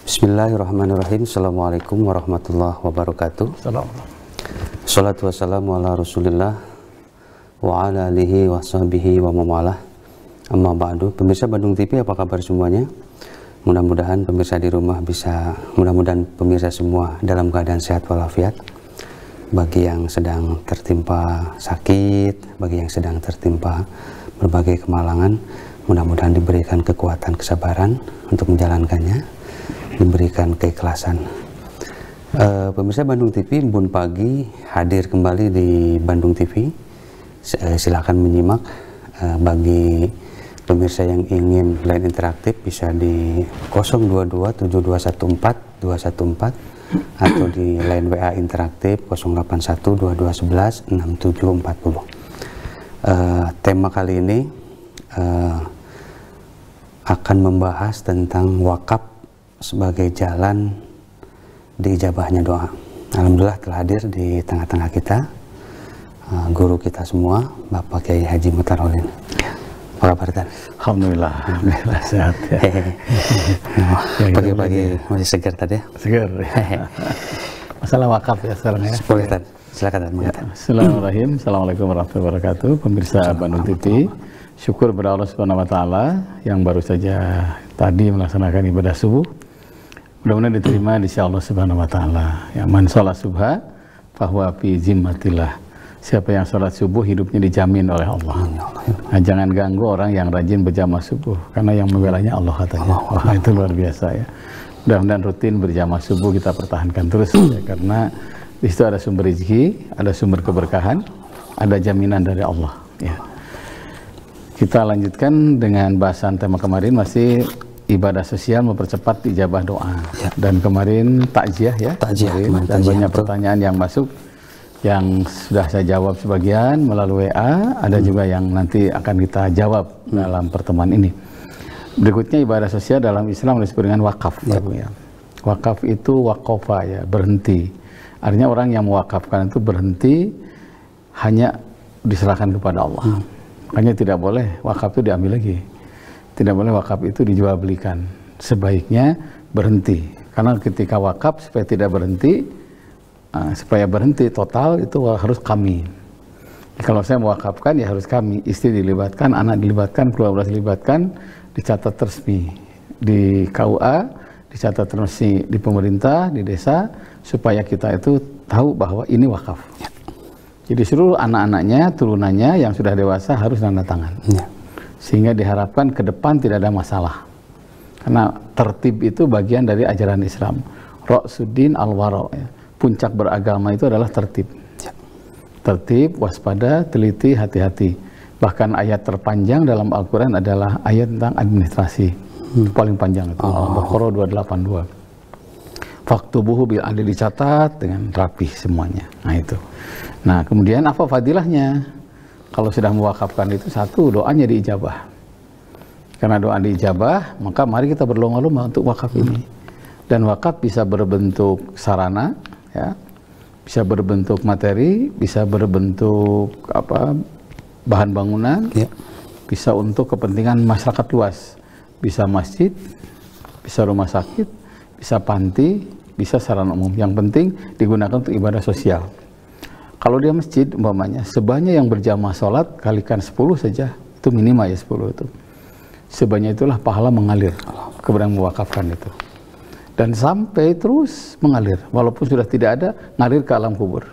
Bismillahirrahmanirrahim. Assalamualaikum warahmatullahi wabarakatuh. Salatu wassalamu ala rasulillah wa ala alihi wa sahbihi wa mamalah. Amma ba'du. Pemirsa Bandung TV, apa kabar semuanya? Mudah-mudahan pemirsa di rumah mudah-mudahan pemirsa semua dalam keadaan sehat walafiat. Bagi yang sedang tertimpa sakit, bagi yang sedang tertimpa berbagai kemalangan, mudah-mudahan diberikan kekuatan kesabaran untuk menjalankannya, diberikan keikhlasan. Pemirsa Bandung TV, Bun Pagi hadir kembali di Bandung TV. Silakan menyimak. Bagi pemirsa yang ingin line interaktif bisa di 022-7214-214 atau di line WA interaktif 081-2211-6740. Tema kali ini akan membahas tentang wakaf sebagai jalan diijabahnya doa. Alhamdulillah telah hadir di tengah-tengah kita guru kita semua, Bapak Kiai Haji Mutarolin. Apa kabar, Tan? Alhamdulillah, alhamdulillah sehat ya. Pagi-pagi masih segar tadi ya? Segar ya. Masalah wakaf ya sekarang ya. Boleh, Tan. Silakan, Tan. Ya, Bismillahirrahmanirrahim. Assalamualaikum warahmatullahi wabarakatuh. Pemirsa Bandung TV, syukur kepada Allah Subhanahu wa taala yang baru saja tadi melaksanakan ibadah subuh. Mudah-mudahan diterima di sisi Allah Subhanahu wa taala. Ya, man sholat subha fahuwa fi zimmatillah. Siapa yang sholat subuh hidupnya dijamin oleh Allah. Nah, jangan ganggu orang yang rajin berjamaah subuh, karena yang membelanya Allah katanya. Wah, itu luar biasa ya. Mudah-mudahan rutin berjamaah subuh kita pertahankan terus ya, karena di situ ada sumber rezeki, ada sumber keberkahan, ada jaminan dari Allah. Ya. Kita lanjutkan dengan bahasan tema kemarin, masih ibadah sosial mempercepat ijabah doa. Ya. Dan kemarin takziah ya. Takziah. Dan banyak pertanyaan yang masuk, yang sudah saya jawab sebagian melalui WA, ada juga yang nanti akan kita jawab dalam pertemuan ini. Berikutnya ibadah sosial dalam Islam disebut dengan wakaf. Ya. Wakaf itu wakofa ya, berhenti. Artinya orang yang mewakafkan itu berhenti, hanya diserahkan kepada Allah. Makanya tidak boleh wakaf itu diambil lagi. Tidak boleh wakaf itu dijual belikan. Sebaiknya berhenti. Karena ketika wakaf supaya tidak berhenti, supaya berhenti total itu harus kami. Kalau saya mewakafkan ya harus kami, istri dilibatkan, anak dilibatkan, keluarga dilibatkan, dicatat resmi di KUA, dicatat resmi di pemerintah, di desa, supaya kita itu tahu bahwa ini wakaf. Ya. Jadi seluruh anak-anaknya, turunannya yang sudah dewasa harus tanda tangan. Ya. Sehingga diharapkan ke depan tidak ada masalah. Karena tertib itu bagian dari ajaran Islam. Ra'suddin al-wara' ya. Puncak beragama itu adalah tertib. Tertib, waspada, teliti, hati-hati. Bahkan ayat terpanjang dalam Al-Quran adalah ayat tentang administrasi. Paling panjang itu. Al-Baqarah 282. Faktubuhu bil adil, dicatat dengan rapih semuanya. Nah itu. Nah kemudian apa fadilahnya? Kalau sudah mewakafkan itu, satu, doanya diijabah. Karena doa diijabah, maka mari kita berlomba-lomba untuk wakaf ini. Dan wakaf bisa berbentuk sarana, ya, bisa berbentuk materi, bisa berbentuk bahan bangunan, ya, bisa untuk kepentingan masyarakat luas, bisa masjid, bisa rumah sakit, bisa panti, bisa sarana umum. Yang penting digunakan untuk ibadah sosial. Kalau dia masjid umpamanya, sebanyak yang berjamaah sholat kalikan 10 saja, itu minimal ya 10 itu. Sebanyak itulah pahala mengalir kepada yang mewakafkan itu. Dan sampai terus mengalir, walaupun sudah tidak ada, ngalir ke alam kubur.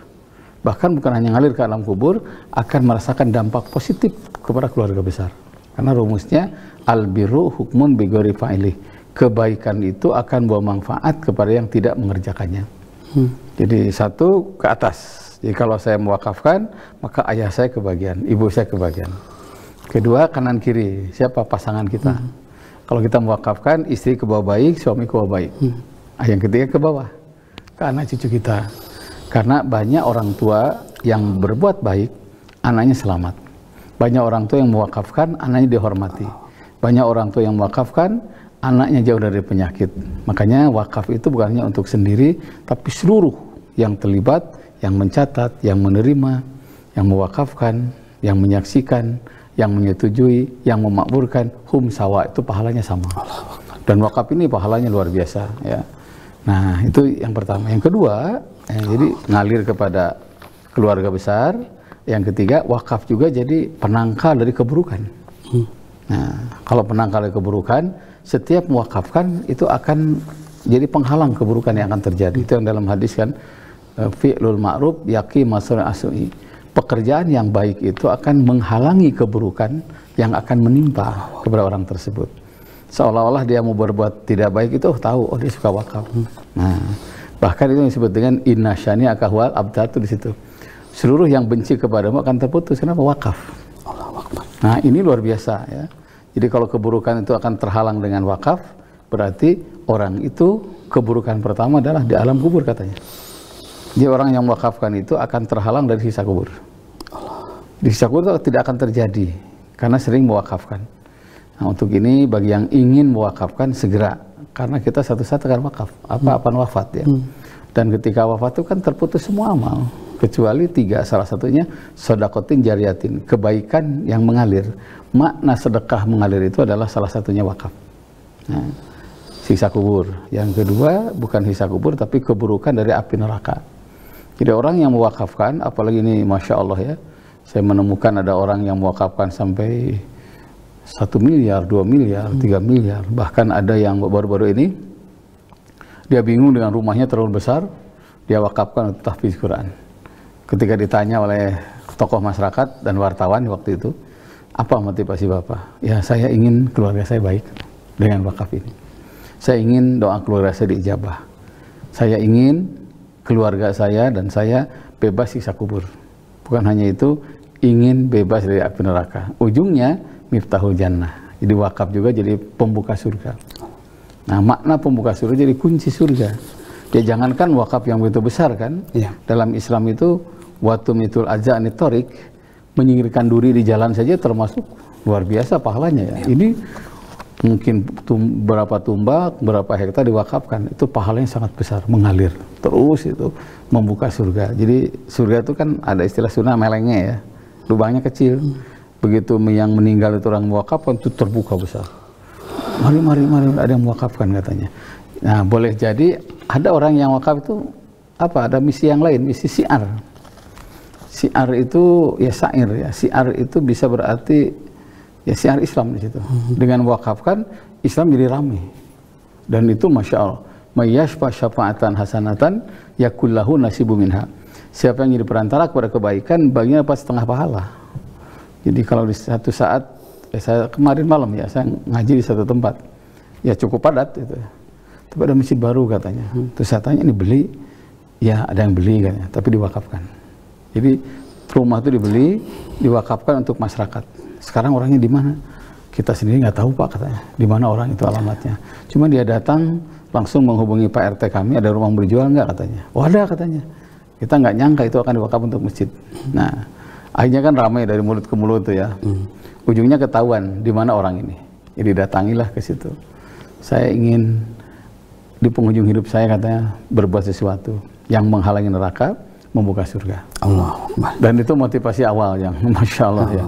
Bahkan bukan hanya ngalir ke alam kubur, akan merasakan dampak positif kepada keluarga besar. Karena rumusnya, al-birru hukmun bighairi fa'ilih. Kebaikan itu akan bawa manfaat kepada yang tidak mengerjakannya. Jadi satu, ke atas. Jadi kalau saya mewakafkan, maka ayah saya kebagian, ibu saya kebagian. Kedua, kanan kiri, siapa pasangan kita. Kalau kita mewakafkan, istri ke bawah baik, suami ke bawah baik. Yang ketiga ke bawah, ke anak cucu kita. Karena banyak orang tua yang berbuat baik, anaknya selamat. Banyak orang tua yang mewakafkan, anaknya dihormati. Banyak orang tua yang mewakafkan, anaknya jauh dari penyakit. Makanya wakaf itu bukan hanya untuk sendiri, tapi seluruh yang terlibat, yang mencatat, yang menerima, yang mewakafkan, yang menyaksikan, yang menyetujui, yang memakmurkan, hum sawa, itu pahalanya sama. Dan wakaf ini pahalanya luar biasa ya. Nah, itu yang pertama. Yang kedua, jadi ngalir kepada keluarga besar. Yang ketiga, wakaf juga jadi penangkal dari keburukan. Nah, kalau penangkal dari keburukan, setiap mewakafkan itu akan jadi penghalang keburukan yang akan terjadi. Itu yang dalam hadis kan, fi'lul ma'ruf yaqi masal asui. Pekerjaan yang baik itu akan menghalangi keburukan yang akan menimpa kepada orang tersebut. Seolah-olah dia mau berbuat tidak baik itu tahu, oh dia suka wakaf. Nah, bahkan itu yang disebut dengan inna syani akahwal abdatu di situ. Seluruh yang benci kepadamu akan terputus. Kenapa? Wakaf. Nah, ini luar biasa ya. Jadi kalau keburukan itu akan terhalang dengan wakaf, berarti orang itu keburukan pertama adalah di alam kubur katanya. Jadi orang yang mewakafkan itu akan terhalang dari siksa kubur. Di siksa kubur itu tidak akan terjadi karena sering mewakafkan. Nah, untuk ini bagi yang ingin mewakafkan segera, karena kita satu saat akan wakaf, apa-apa wafat ya. Dan ketika wafat itu kan terputus semua amal, kecuali 3, salah satunya sedekatin jariyatin, kebaikan yang mengalir. Makna sedekah mengalir itu adalah salah satunya wakaf. Nah, siksa kubur. Yang kedua bukan siksa kubur tapi keburukan dari api neraka. Jadi orang yang mewakafkan, apalagi ini Masya Allah ya, saya menemukan ada orang yang mewakafkan sampai 1 miliar, 2 miliar, 3 miliar. Bahkan ada yang baru-baru ini, dia bingung dengan rumahnya terlalu besar, dia wakafkan untuk tahfiz Quran. Ketika ditanya oleh tokoh masyarakat dan wartawan waktu itu, apa motivasi Bapak? Ya saya ingin keluarga saya baik dengan wakaf ini. Saya ingin doa keluarga saya diijabah. Saya ingin keluarga saya dan saya bebas siksa kubur. Bukan hanya itu, ingin bebas dari api neraka. Ujungnya miftahul jannah. Jadi wakaf juga jadi pembuka surga. Nah, makna pembuka surga jadi kunci surga. Ya jangankan wakaf yang begitu besar kan. Ya. Dalam Islam itu watumitul aja'ani torik, menyingkirkan duri di jalan saja termasuk luar biasa pahalanya ya. Ini mungkin berapa tumbak, berapa hektar diwakafkan, itu pahalanya sangat besar, mengalir terus itu membuka surga. Jadi surga itu kan ada istilah sunnah melengnya ya, lubangnya kecil. Begitu yang meninggal itu orang mewakafkan itu terbuka besar. Mari ada yang mewakafkan katanya. Nah, boleh jadi ada orang yang wakaf itu apa? Ada misi yang lain, misi siar. Siar itu ya syair ya. Siar itu bisa berarti ya siar Islam di situ. Dengan mewakafkan Islam jadi ramai. Dan itu Masya Allah. Mayyashfa syafa'atan hasanatan yakullahu nasibu minha. Siapa yang jadi perantara kepada kebaikan, baginya apa setengah pahala. Jadi kalau di satu saat, ya saya kemarin malam ya, saya ngaji di satu tempat. Ya cukup padat itu. Tapi ada masjid baru katanya. Terus saya tanya, ini beli? Ya ada yang beli katanya, tapi diwakafkan. Jadi rumah itu dibeli, diwakafkan untuk masyarakat. Sekarang orangnya di mana? Kita sendiri nggak tahu Pak katanya. Di mana orang itu alamatnya? Cuma dia datang langsung menghubungi Pak RT kami, ada rumah berjual nggak katanya? Oh ada katanya. Kita nggak nyangka itu akan diwakaf untuk masjid. Nah, akhirnya kan ramai dari mulut ke mulut tuh ya. Ujungnya ketahuan di mana orang ini. Jadi datangilah ke situ. Saya ingin di penghujung hidup saya katanya berbuat sesuatu yang menghalangi neraka, membuka surga. Allah. Dan itu motivasi awal yang Masya Allah ya.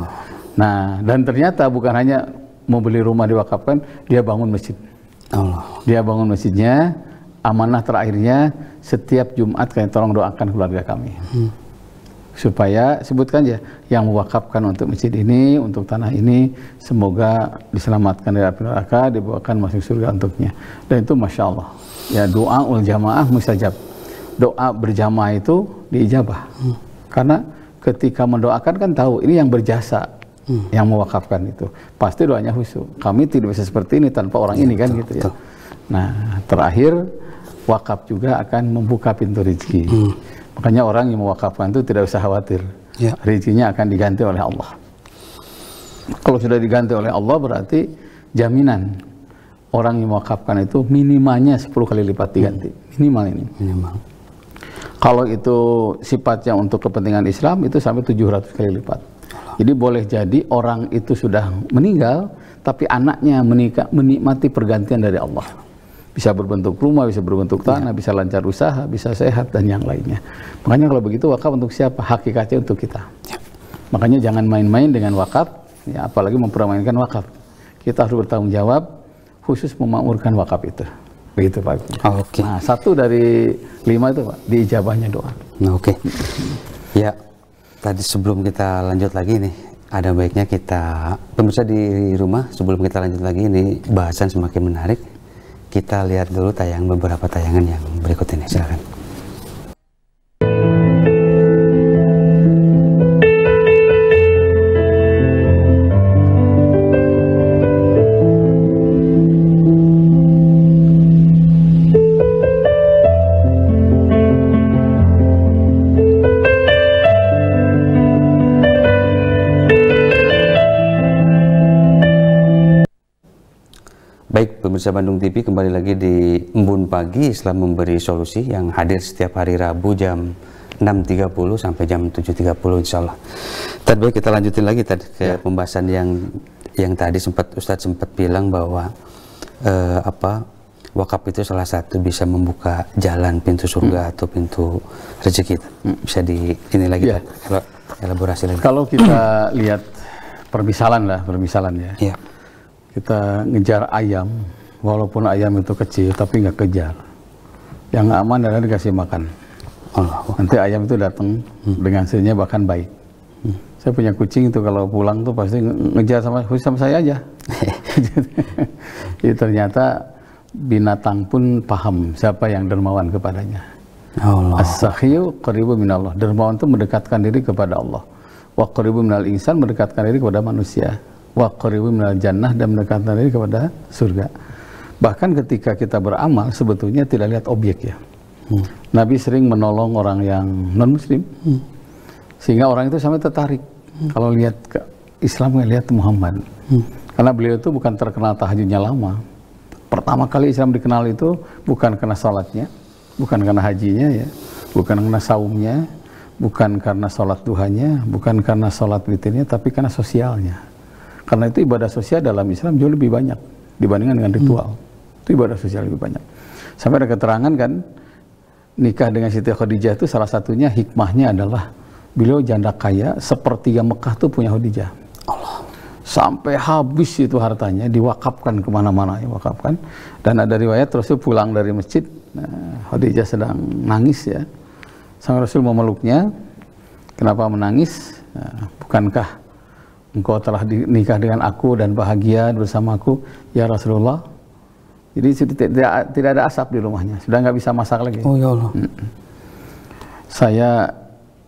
Nah, dan ternyata bukan hanya mau beli rumah diwakafkan, dia bangun masjid. Allah. Dia bangun masjidnya, amanah terakhirnya setiap Jumat kalian tolong doakan keluarga kami. Supaya sebutkan ya, yang mewakafkan untuk masjid ini, untuk tanah ini, semoga diselamatkan dari api neraka, dibawakan masuk surga untuknya. Dan itu Masya Allah. Ya doa ul jamaah mustajab. Doa berjamaah itu diijabah. Karena ketika mendoakan kan tahu ini yang berjasa, yang mewakafkan itu pasti doanya khusyuk. Kami tidak bisa seperti ini tanpa orang ini kan gitu ya. Nah terakhir wakaf juga akan membuka pintu rezeki. Makanya orang yang mewakafkan itu tidak usah khawatir, rezekinya akan diganti oleh Allah. Kalau sudah diganti oleh Allah berarti jaminan orang yang mewakafkan itu minimalnya 10 kali lipat diganti, minimal ini. Minimal. Kalau itu sifatnya untuk kepentingan Islam itu sampai 700 kali lipat. Jadi boleh jadi orang itu sudah meninggal, tapi anaknya menikmati pergantian dari Allah. Bisa berbentuk rumah, bisa berbentuk tanah, bisa lancar usaha, bisa sehat, dan yang lainnya. Makanya kalau begitu wakaf untuk siapa? Hakikatnya untuk kita. Makanya jangan main-main dengan wakaf, ya, apalagi mempermainkan wakaf. Kita harus bertanggung jawab, khusus memakmurkan wakaf itu. Begitu Pak. Oke. Nah, 1 dari 5 itu Pak, diijabahnya doa. Oke. Ya, tadi sebelum kita lanjut lagi nih, ada baiknya kita, pemirsa di rumah, sebelum kita lanjut lagi, ini bahasan semakin menarik. Kita lihat dulu beberapa tayangan yang berikut ini, silakan. Baik, pemirsa Bandung TV, kembali lagi di Embun Pagi Islam Memberi Solusi yang hadir setiap hari Rabu jam 6.30 sampai jam 7.30 insya Allah. Tadi baik, kita lanjutin lagi tadi ke pembahasan yang tadi Ustadz sempat bilang bahwa wakaf itu salah satu bisa membuka jalan pintu surga atau pintu rezeki. Bisa ini lagi elaborasi lagi. Kalau kita lihat permisalan ya. Kita ngejar ayam, walaupun ayam itu kecil, tapi nggak kejar. Yang aman adalah dikasih makan. Nanti ayam itu datang dengan sendirinya bahkan baik. Saya punya kucing itu kalau pulang tuh pasti ngejar sama saya aja. Jadi ternyata binatang pun paham siapa yang dermawan kepadanya. As-sakhiyu qaribu minallah. Dermawan itu mendekatkan diri kepada Allah. Wa qaribu minal insan, mendekatkan diri kepada manusia. Wa qaribu minal jannah, dan mendekatkan diri kepada surga. Bahkan ketika kita beramal sebetulnya tidak lihat objek ya. Nabi sering menolong orang yang non muslim, sehingga orang itu sampai tertarik kalau lihat ke Islam, lihat Muhammad. Karena beliau itu bukan terkenal tahajudnya lama. Pertama kali Islam dikenal itu bukan karena salatnya, bukan karena hajinya ya, bukan karena saumnya, bukan karena salat duhanya, bukan karena salat witirnya, tapi karena sosialnya. Karena itu ibadah sosial dalam Islam jauh lebih banyak dibandingkan dengan ritual. Itu ibadah sosial lebih banyak. Sampai ada keterangan kan, nikah dengan Siti Khadijah itu salah satunya hikmahnya adalah beliau janda kaya, 1/3 Mekah tuh punya Khadijah. Sampai habis itu hartanya, diwakafkan kemana-mana, diwakafkan. Dan ada riwayat Rasul pulang dari masjid, Khadijah sedang nangis ya. Sang Rasul memeluknya. Kenapa menangis? Bukankah engkau telah nikah dengan aku dan bahagia bersamaku, ya Rasulullah? Jadi tidak ada asap di rumahnya, sudah nggak bisa masak lagi. Oh ya Allah. Saya,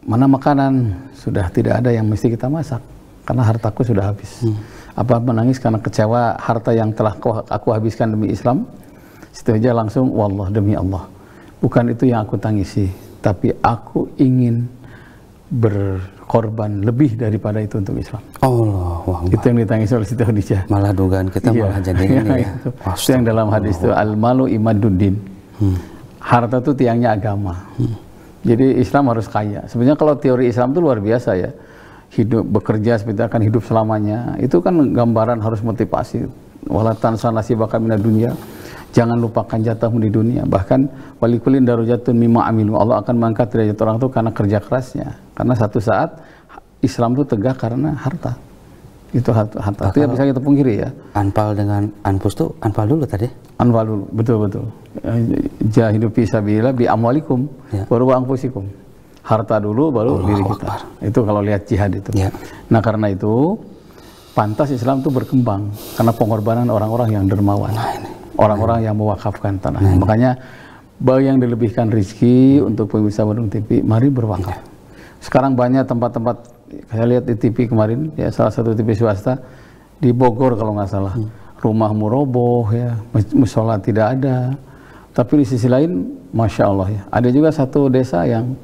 mana makanan, sudah tidak ada yang mesti kita masak karena hartaku sudah habis. Apa menangis karena kecewa harta yang telah aku habiskan demi Islam? Setelah langsung, wallah, demi Allah, bukan itu yang aku tangisi, tapi aku ingin berkorban lebih daripada itu untuk Islam. Itu yang ditangis oleh Siti Khadijah. Malah dugaan kita malah jadi ini ya. Itu yang dalam hadis itu, al-malu imaduddin. Harta itu tiangnya agama. Jadi Islam harus kaya. Sebenarnya kalau teori Islam itu luar biasa ya. Hidup, bekerja seperti akan hidup selamanya. Itu kan gambaran harus motivasi. Wala tansa nasibaka minad dunya. Jangan lupakan jatahmu di dunia. Bahkan walikulin darajatun mimma amilu. Allah akan mengangkat derajat orang itu karena kerja kerasnya. Karena satu saat Islam itu tegak karena harta. Itu harta. Tidak bisa kita pungkiri ya. Anfal dengan anfus tuh anfal dulu tadi. Anfal dulu, betul. Jahidu fi sabilillah bi amwalikum baru wa anfusikum. Harta dulu baru diri kita. Itu kalau lihat jihad itu. Nah, karena itu pantas Islam itu berkembang karena pengorbanan orang-orang yang dermawan. Orang-orang yang mewakafkan tanah. Makanya bagi yang dilebihkan rezeki untuk pemirsa Bandung TV, mari berwakaf. Sekarang banyak tempat-tempat, saya lihat di TV kemarin, ya salah satu TV swasta di Bogor kalau nggak salah, rumahmu roboh ya, musola tidak ada. Tapi di sisi lain, masya Allah ya, ada juga satu desa yang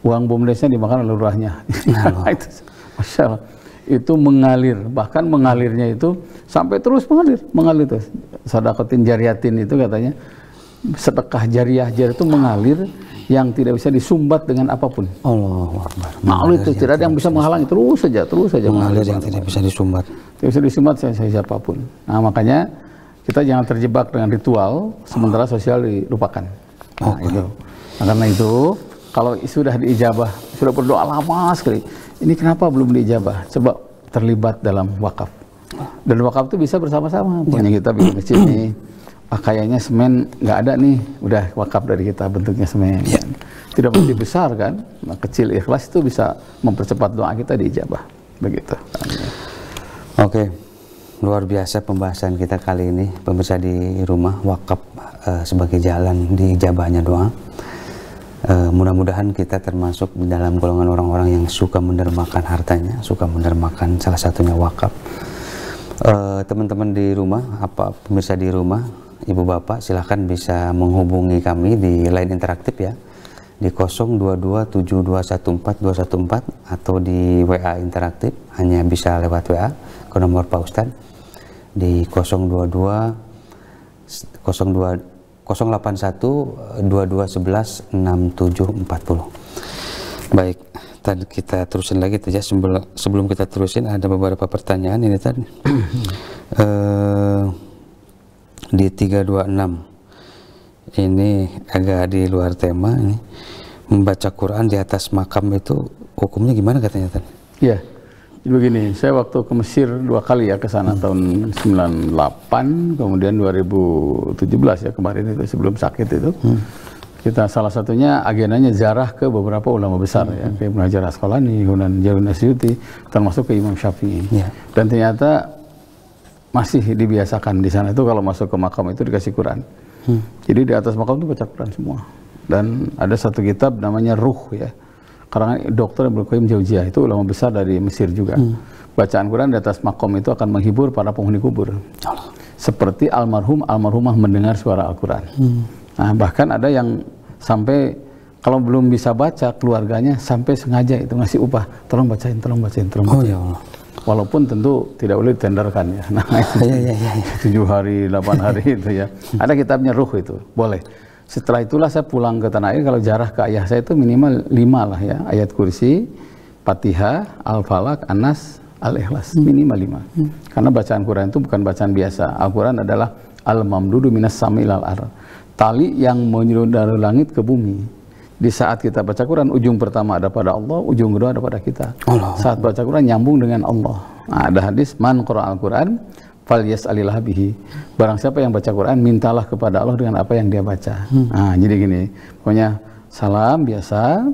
uang BUMDesnya dimakan oleh lurahnya. Itu, masya Allah. Itu mengalir, bahkan mengalirnya itu sampai terus mengalir terus. Sadaqatin jariyatin itu katanya, sedekah jariah itu mengalir yang tidak bisa disumbat dengan apapun. Allahu Akbar. Mengalir itu tidak ada yang bisa menghalangi, terus saja mengalir yang tidak bisa disumbat. Tidak bisa disumbat siapapun. Nah, makanya kita jangan terjebak dengan ritual sementara sosial dilupakan. Nah, itu. Nah, karena itu kalau sudah diijabah, sudah berdoa lama sekali, ini kenapa belum diijabah? Coba terlibat dalam wakaf. Dan wakaf itu bisa bersama-sama. Punya kita bikin masjid nih, kayaknya semen nggak ada nih, udah wakaf dari kita bentuknya semen. Tidak mesti besar kan, nah, kecil ikhlas itu bisa mempercepat doa kita diijabah. Begitu. Oke, luar biasa pembahasan kita kali ini, pemirsa di rumah, wakaf sebagai jalan diijabahnya doa. Mudah-mudahan kita termasuk di dalam golongan orang-orang yang suka mendermakan hartanya, suka mendermakan salah satunya wakaf. Teman-teman di rumah, pemirsa di rumah, ibu bapak, silahkan bisa menghubungi kami di line interaktif ya, di 0227214214 atau di WA interaktif, hanya bisa lewat WA ke nomor Pak Ustadz di 081-2211-6740. Baik, tadi kita terusin lagi saja. Sebelum kita terusin ada beberapa pertanyaan ini tadi. Di 326 ini agak di luar tema ini, membaca Quran di atas makam itu hukumnya gimana katanya tadi? Iya. Begini, saya waktu ke Mesir 2 kali ya ke sana, tahun 98, kemudian 2017 ya kemarin itu sebelum sakit itu. Kita salah satunya agendanya ziarah ke beberapa ulama besar ya, kayak Ibnu Hajar Asqalani, Hunan Jarun Asyuti, termasuk ke Imam Syafi'i. Dan ternyata masih dibiasakan di sana itu kalau masuk ke makam itu dikasih Quran. Jadi di atas makam itu baca Quran semua. Dan ada satu kitab namanya Ruh ya, karena Dr. Ibnu Qayyim Jauziyah itu ulama besar dari Mesir juga. Bacaan Quran di atas makom itu akan menghibur para penghuni kubur. Seperti almarhumah mendengar suara Al-Quran. Nah, bahkan ada yang sampai kalau belum bisa baca, keluarganya sampai sengaja itu ngasih upah, tolong bacain. Oh ya Allah. Walaupun tentu tidak boleh ditenderkan ya. Nah, itu 7 hari, 8 hari itu ya. Ada kitabnya Ruh itu, boleh. Setelah itulah saya pulang ke tanah air, kalau jarah ke ayah saya itu minimal 5 lah ya, ayat kursi, Fatihah, Al-Falaq, An-Nas, Al-Ikhlas, minimal 5. Karena bacaan Quran itu bukan bacaan biasa. Al-Quran adalah al-mamdudu minas sami ilal ar, tali yang menyulut dari langit ke bumi. Di saat kita baca Quran, ujung pertama ada pada Allah, ujung kedua ada pada kita. Saat baca Quran nyambung dengan Allah. Nah, ada hadis, man qara al-Quran falyas'alillah bihi. Barang siapa yang baca Quran, mintalah kepada Allah dengan apa yang dia baca. Nah, jadi gini, pokoknya salam biasa,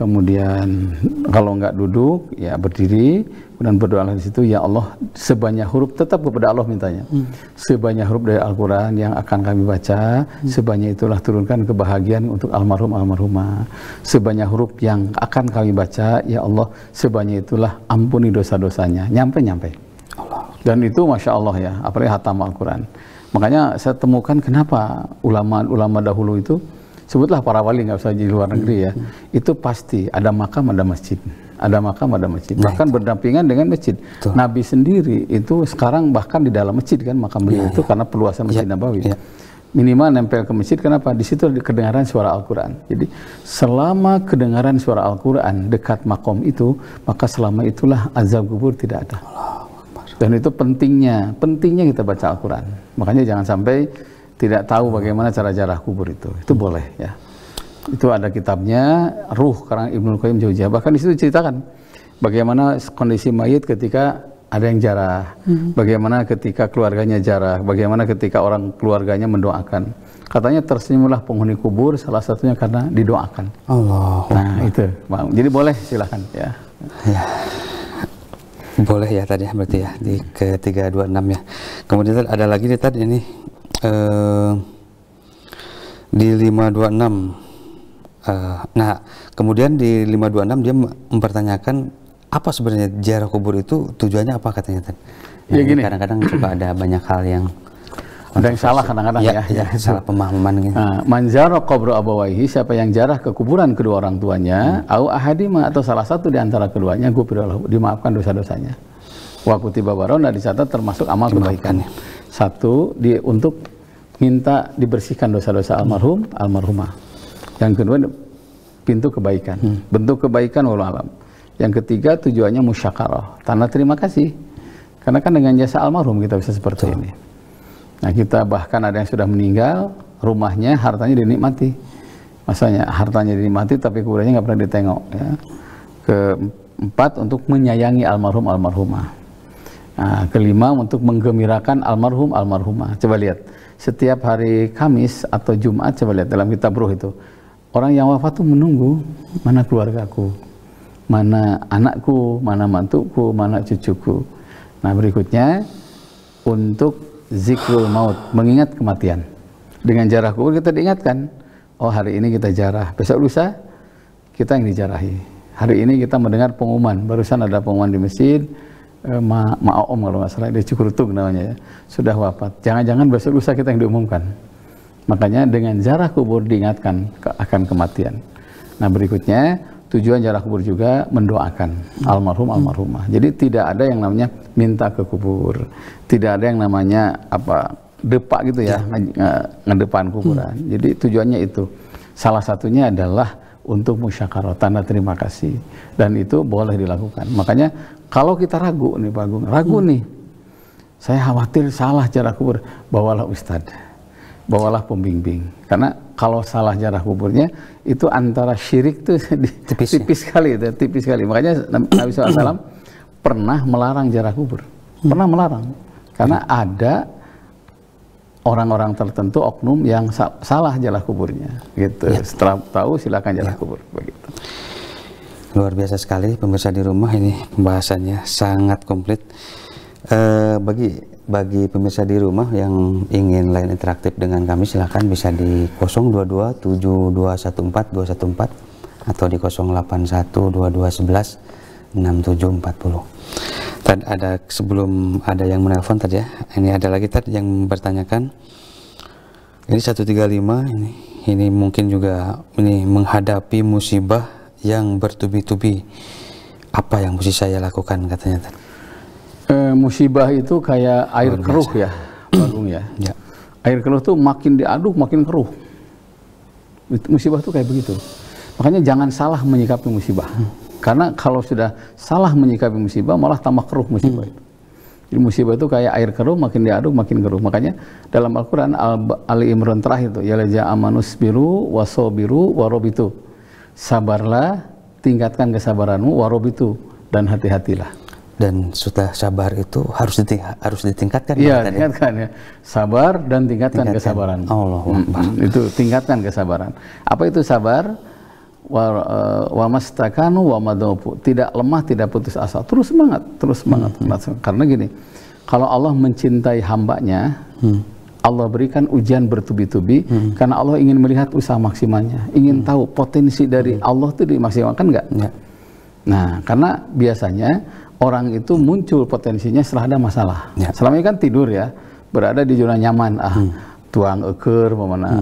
kemudian kalau nggak duduk, ya berdiri, dan berdoalah di situ, ya Allah, sebanyak huruf, tetap kepada Allah mintanya. Sebanyak huruf dari Al-Quran yang akan kami baca, sebanyak itulah turunkan kebahagiaan untuk almarhumah. Sebanyak huruf yang akan kami baca, ya Allah, sebanyak itulah ampuni dosa-dosanya. Nyampe. Dan itu Masya Allah ya, apalagi hatam Al-Quran. Makanya saya temukan kenapa ulama dahulu itu, sebutlah para wali, nggak usah di luar negeri ya, itu pasti ada makam, ada masjid. Ada makam, ada masjid. Bahkan berdampingan dengan masjid. Nabi sendiri itu sekarang bahkan di dalam masjid kan makam beliau itu karena perluasan Masjid Nabawi. Minimal nempel ke masjid, kenapa? Di situ ada kedengaran suara Al-Quran. Jadi selama kedengaran suara Al-Quran dekat makom itu, maka selama itulah azab kubur tidak ada. Dan itu pentingnya kita baca Al-Quran. Makanya jangan sampai tidak tahu bagaimana cara jarah kubur itu boleh ya. Itu ada kitabnya Ruh karang Ibnu Qayyim Jauziyah. Bahkan di situ diceritakan bagaimana kondisi mayit ketika ada yang jarah, bagaimana ketika keluarganya jarah, bagaimana ketika orang keluarganya mendoakan. Katanya tersenyumlah penghuni kubur salah satunya karena didoakan. Allah. Nah, itu. Jadi boleh, silahkan ya. Boleh ya tadi berarti ya di ke 326 ya. Kemudian ada lagi nih tadi ini di 526. Nah, kemudian di 526 dia mempertanyakan apa sebenarnya ziarah kubur itu, tujuannya apa katanya tadi. Ya, gini. Kadang-kadang suka ada banyak hal yang ada yang salah kadang-kadang ya. Salah pemahaman gitu. Man zara qabra abawaihi, siapa yang ziarah ke kuburan kedua orang tuanya, au ahadima, atau salah satu di antara keduanya, dimaafkan dosa-dosanya. Wa kutiba barona, dicatat termasuk amal kebaikan. Satu, untuk minta dibersihkan dosa-dosa almarhumah. Yang kedua, pintu kebaikan, bentuk kebaikan walau alam. Yang ketiga, tujuannya musyakarah, tanda terima kasih. Karena kan dengan jasa almarhum kita bisa seperti ini. Nah, kita bahkan ada yang sudah meninggal, rumahnya, hartanya dinikmati. Maksudnya hartanya dinikmati tapi kuburannya nggak pernah ditengok ya. Keempat, untuk menyayangi almarhumah. Nah, kelima untuk menggembirakan almarhum almarhumah. Coba lihat, setiap hari Kamis atau Jumat, coba lihat dalam kitab Ruh itu, orang yang wafat tuh menunggu mana keluargaku, mana anakku, mana mantuku, mana cucuku. Nah, berikutnya untuk zikrul maut, mengingat kematian. Dengan jarah kubur kita diingatkan, oh hari ini kita jarah, besok lusa kita yang dijarahi. Hari ini kita mendengar pengumuman, barusan ada pengumuman di masjid, Ma'om kalau nggak salah, dia Cukurutug namanya ya, sudah wafat. Jangan-jangan besok lusa kita yang diumumkan. Makanya dengan jarah kubur diingatkan akan kematian. Nah, berikutnya tujuan jarah kubur juga mendoakan almarhum almarhumah. Jadi tidak ada yang namanya minta ke kubur, tidak ada yang namanya depak gitu ya, ngedepan kuburan. Jadi tujuannya itu. Salah satunya adalah untuk musyakarah, tanda terima kasih. Dan itu boleh dilakukan. Makanya kalau kita ragu nih Pak Agung, ragu nih, saya khawatir salah jarah kubur, bawalah ustadz, bawalah pembimbing. Karena kalau salah jarah kuburnya, itu antara syirik tuh tipis sekali, tipis sekali. Makanya Nabi SAW pernah melarang jarah kubur, pernah melarang. Karena ada orang-orang tertentu, oknum yang salah jarah kuburnya, gitu. Ya. Setelah tahu silakan jarah kubur, begitu. Luar biasa sekali pemirsa di rumah, ini pembahasannya sangat komplit. Bagi pemirsa di rumah yang ingin line interaktif dengan kami, silakan bisa di 022 7214 214 atau di 081 2211 6740. Tadi ada, sebelum ada yang menelpon tadi ya, ini ada lagi tadi yang bertanyakan, ini 135 ini mungkin juga ini menghadapi musibah yang bertubi-tubi, apa yang mesti saya lakukan katanya tadi. Musibah itu kayak air keruh ya, Agung ya. Ya. Air keruh tuh makin diaduk makin keruh. Musibah tuh kayak begitu. Makanya jangan salah menyikapi musibah. Karena kalau sudah salah menyikapi musibah, malah tambah keruh musibah itu. Jadi musibah itu kayak air keruh, makin diaduk makin keruh. Makanya dalam Al-Quran Ali Imran terakhir itu, ya laja amanus biru wasobiru warobitu. Sabarlah, tingkatkan kesabaranmu, warobitu, dan hati-hatilah. Dan sudah sabar itu harus ditingkatkan. Iya, tingkatkan ya. Sabar dan tingkatkan kesabaran. Allah itu tingkatkan kesabaran. Apa itu sabar? Wa mastakanu wa madopu, tidak lemah, tidak putus asa, terus semangat, terus semangat. Karena gini, kalau Allah mencintai hambanya, Allah berikan ujian bertubi-tubi, karena Allah ingin melihat usaha maksimalnya, ingin tahu potensi dari Allah itu dimaksimalkan nggak? Nah, karena biasanya orang itu muncul potensinya setelah ada masalah. Selama ini kan tidur ya, berada di zona nyaman, tuang eker,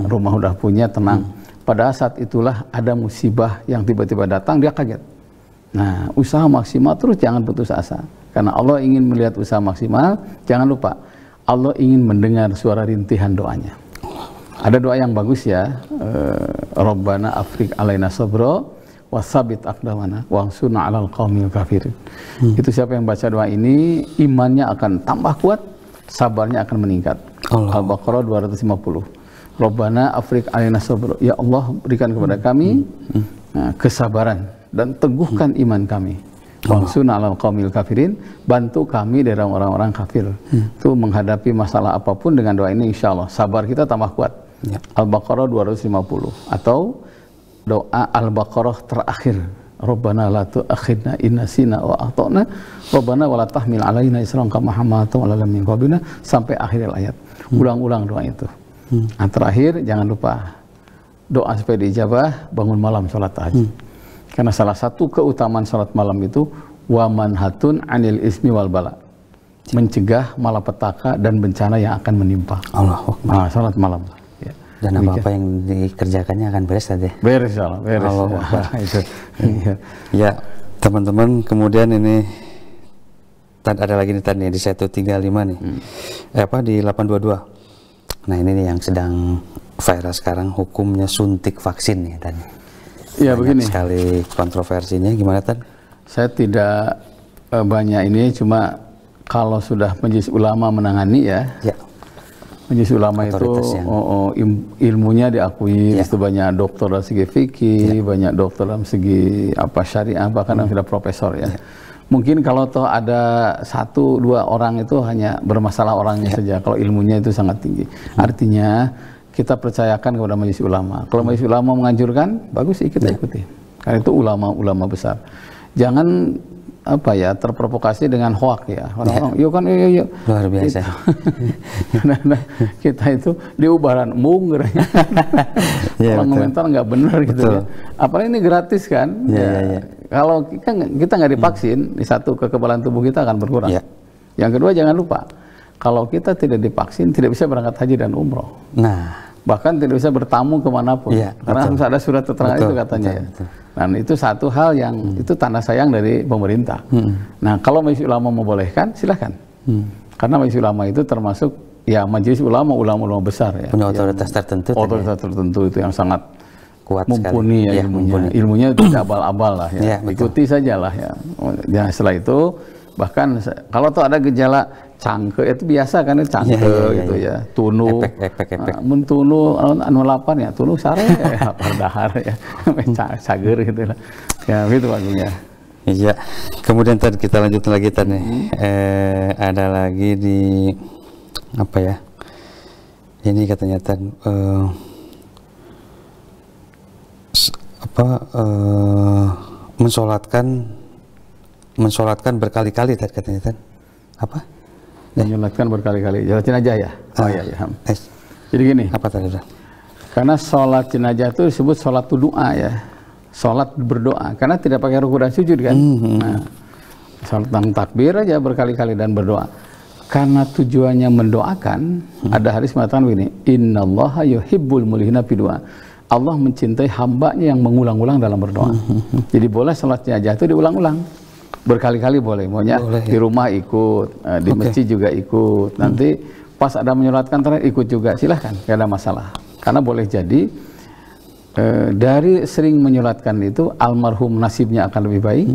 rumah udah punya, tenang. Pada saat itulah ada musibah yang tiba-tiba datang, dia kaget. Nah, usaha maksimal terus, jangan putus asa. Karena Allah ingin melihat usaha maksimal, jangan lupa, Allah ingin mendengar suara rintihan doanya. Ada doa yang bagus ya, Rabbana afrik alaina sabro, wasabit aqdamana, wansurna alal qaumil kafirin. Itu siapa yang baca doa ini, imannya akan tambah kuat, sabarnya akan meningkat. Al-Baqarah 250. Rabbana afrik alaina sabr, ya Allah berikan kepada kami kesabaran dan teguhkan iman kami. Wansurna alal qaumil kafirin, bantu kami dari orang-orang kafir. Itu menghadapi masalah apapun dengan doa ini, insya Allah sabar kita tambah kuat. Al-Baqarah 250 atau doa Al-Baqarah terakhir, Rabbana la tu'akhidna in nasina wa akhtana, Rabbana wa la tahmil alaina isran kama hamaltahu 'alal ladzina min qablina, sampai akhir ayat. Ulang-ulang doa itu. Nah, terakhir jangan lupa doa supaya dijabah, bangun malam sholat tahajud. Karena salah satu keutamaan sholat malam itu wamanhatun anil ismi wal bala, mencegah malapetaka dan bencana yang akan menimpa. Nah, sholat malam. Ya. Dan apa-apa yang dikerjakannya akan beres tadi. Beres, beres. Ya, teman-teman, kemudian ini ada lagi nih tadi di 135 nih. Di 822. Nah, ini nih yang sedang viral sekarang, hukumnya suntik vaksin nih tadi. Ya, begini. Sekali kontroversinya, gimana Tan? Saya tidak banyak ini, cuma kalau sudah majelis ulama menangani ya. Majelis ulama itu ilmunya diakui, itu banyak dokter dalam segi fikih, banyak dokter dalam segi syariah, bahkan sudah profesor ya. Mungkin kalau toh ada 1-2 orang itu hanya bermasalah orangnya saja. Kalau ilmunya itu sangat tinggi. Artinya kita percayakan kepada majelis ulama. Kalau majelis ulama menganjurkan, bagus kita ikuti. Karena itu ulama-ulama besar. Jangan terprovokasi dengan hoak ya. Orang-orang, yuk kan, yuk. Luar biasa. Karena kita itu diubaran mungger. Kalau komentar nggak benar gitu ya. Apalagi ini gratis kan. Kalau kita nggak divaksin, di satu kekebalan tubuh kita akan berkurang. Yang kedua jangan lupa, kalau kita tidak divaksin tidak bisa berangkat haji dan umroh. Bahkan tidak bisa bertamu kemanapun. Karena harus ada surat keterangan itu katanya. Nah itu satu hal yang itu tanda sayang dari pemerintah. Nah kalau majelis ulama membolehkan, silahkan. Karena majelis ulama itu termasuk ya majelis ulama besar ya. Punya otoritas tertentu. Otoritas tertentu itu yang sangat kuat mumpuni ya, ilmunya itu tidak abal-abal lah ya. Ikuti saja lah ya. Dan setelah itu bahkan kalau tuh ada gejala cangke itu biasa kan cangke gitu ya, tunu, mentunu anu 8 ya, tunu sare ya, pardahar ya, cager gitu lah. Ya gitu maksudnya. Iya. Kemudian tadi kita lanjut lagi tadi. Ada lagi di apa ya? Ini katanya tadi mensolatkan berkali-kali tadi katanya tadi. Apa? Menyolatkan berkali-kali. Sholat jenazah ya? Iya. Jadi gini. Apa tadi? Karena sholat jenazah itu disebut sholat doa ya. Sholat berdoa. Karena tidak pakai ruku dan sujud kan. Nah, sholat takbir aja berkali-kali dan berdoa. Karena tujuannya mendoakan, ada hadis mengatakan begini, innallaha yuhibbul mulihina fi du'a. Allah mencintai hambanya yang mengulang-ulang dalam berdoa. Jadi boleh sholat jenazah itu diulang-ulang. Berkali-kali boleh, maunya di rumah ikut, di masjid juga ikut. Nanti pas ada menyolatkan terakhir ikut juga, silahkan, tidak ada masalah. Karena boleh jadi dari sering menyolatkan itu almarhum nasibnya akan lebih baik.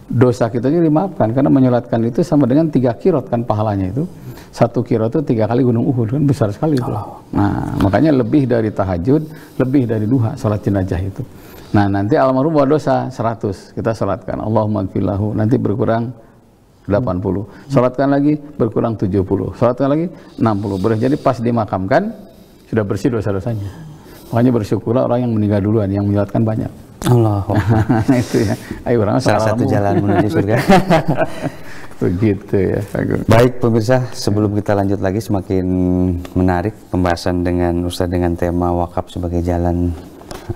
Dosa kita juga dimaafkan karena menyolatkan itu sama dengan 3 kirot kan pahalanya itu. 1 kirot itu 3 kali gunung Uhud kan, besar sekali itu. Nah makanya lebih dari tahajud, lebih dari duha sholat jenazah itu. Nah nanti almarhum bawa dosa 100 kita sholatkan, Allahumma gfirlahu, nanti berkurang 80, sholatkan lagi berkurang 70, sholatkan lagi 60. Boleh jadi pas dimakamkan sudah bersih dosa-dosanya. Makanya bersyukurlah orang yang meninggal duluan, yang menyolatkan banyak. Allah. Itu ya. Ayo orang salah satu jalan menuju surga. Begitu ya. Baik pemirsa, sebelum kita lanjut lagi, semakin menarik pembahasan dengan Ustaz dengan tema wakaf sebagai jalan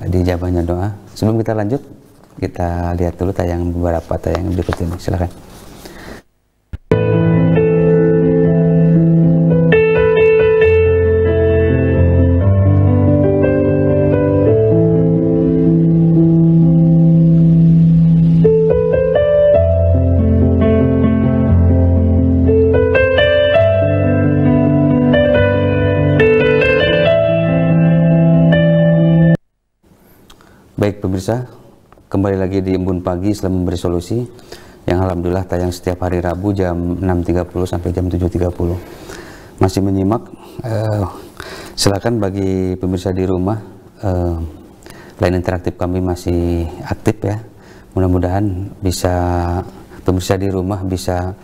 dijabahnya doa. Sebelum kita lanjut, kita lihat dulu beberapa tayangan berikut ini. Silakan. Baik pemirsa, kembali lagi di Embun Pagi Islam Memberi Solusi yang alhamdulillah tayang setiap hari Rabu jam 6.30 sampai jam 7.30. Masih menyimak, silakan bagi pemirsa di rumah, line interaktif kami masih aktif ya. Mudah-mudahan bisa pemirsa di rumah bisa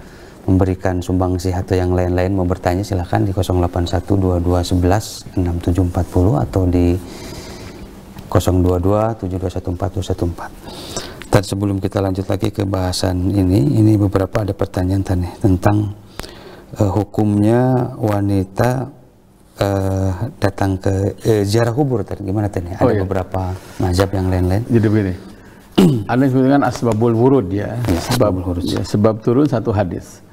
memberikan sumbangsi atau yang lain-lain mau bertanya silakan di 08122116740 atau di 022-721-4214. Dan sebelum kita lanjut lagi ke bahasan ini beberapa ada pertanyaan tadi tentang hukumnya wanita datang ke ziarah kubur tadi, gimana tadi? Ada beberapa mazhab yang lain-lain. Jadi begini, ada yang disebutkan asbabul wurud ya, sebab turun satu hadis.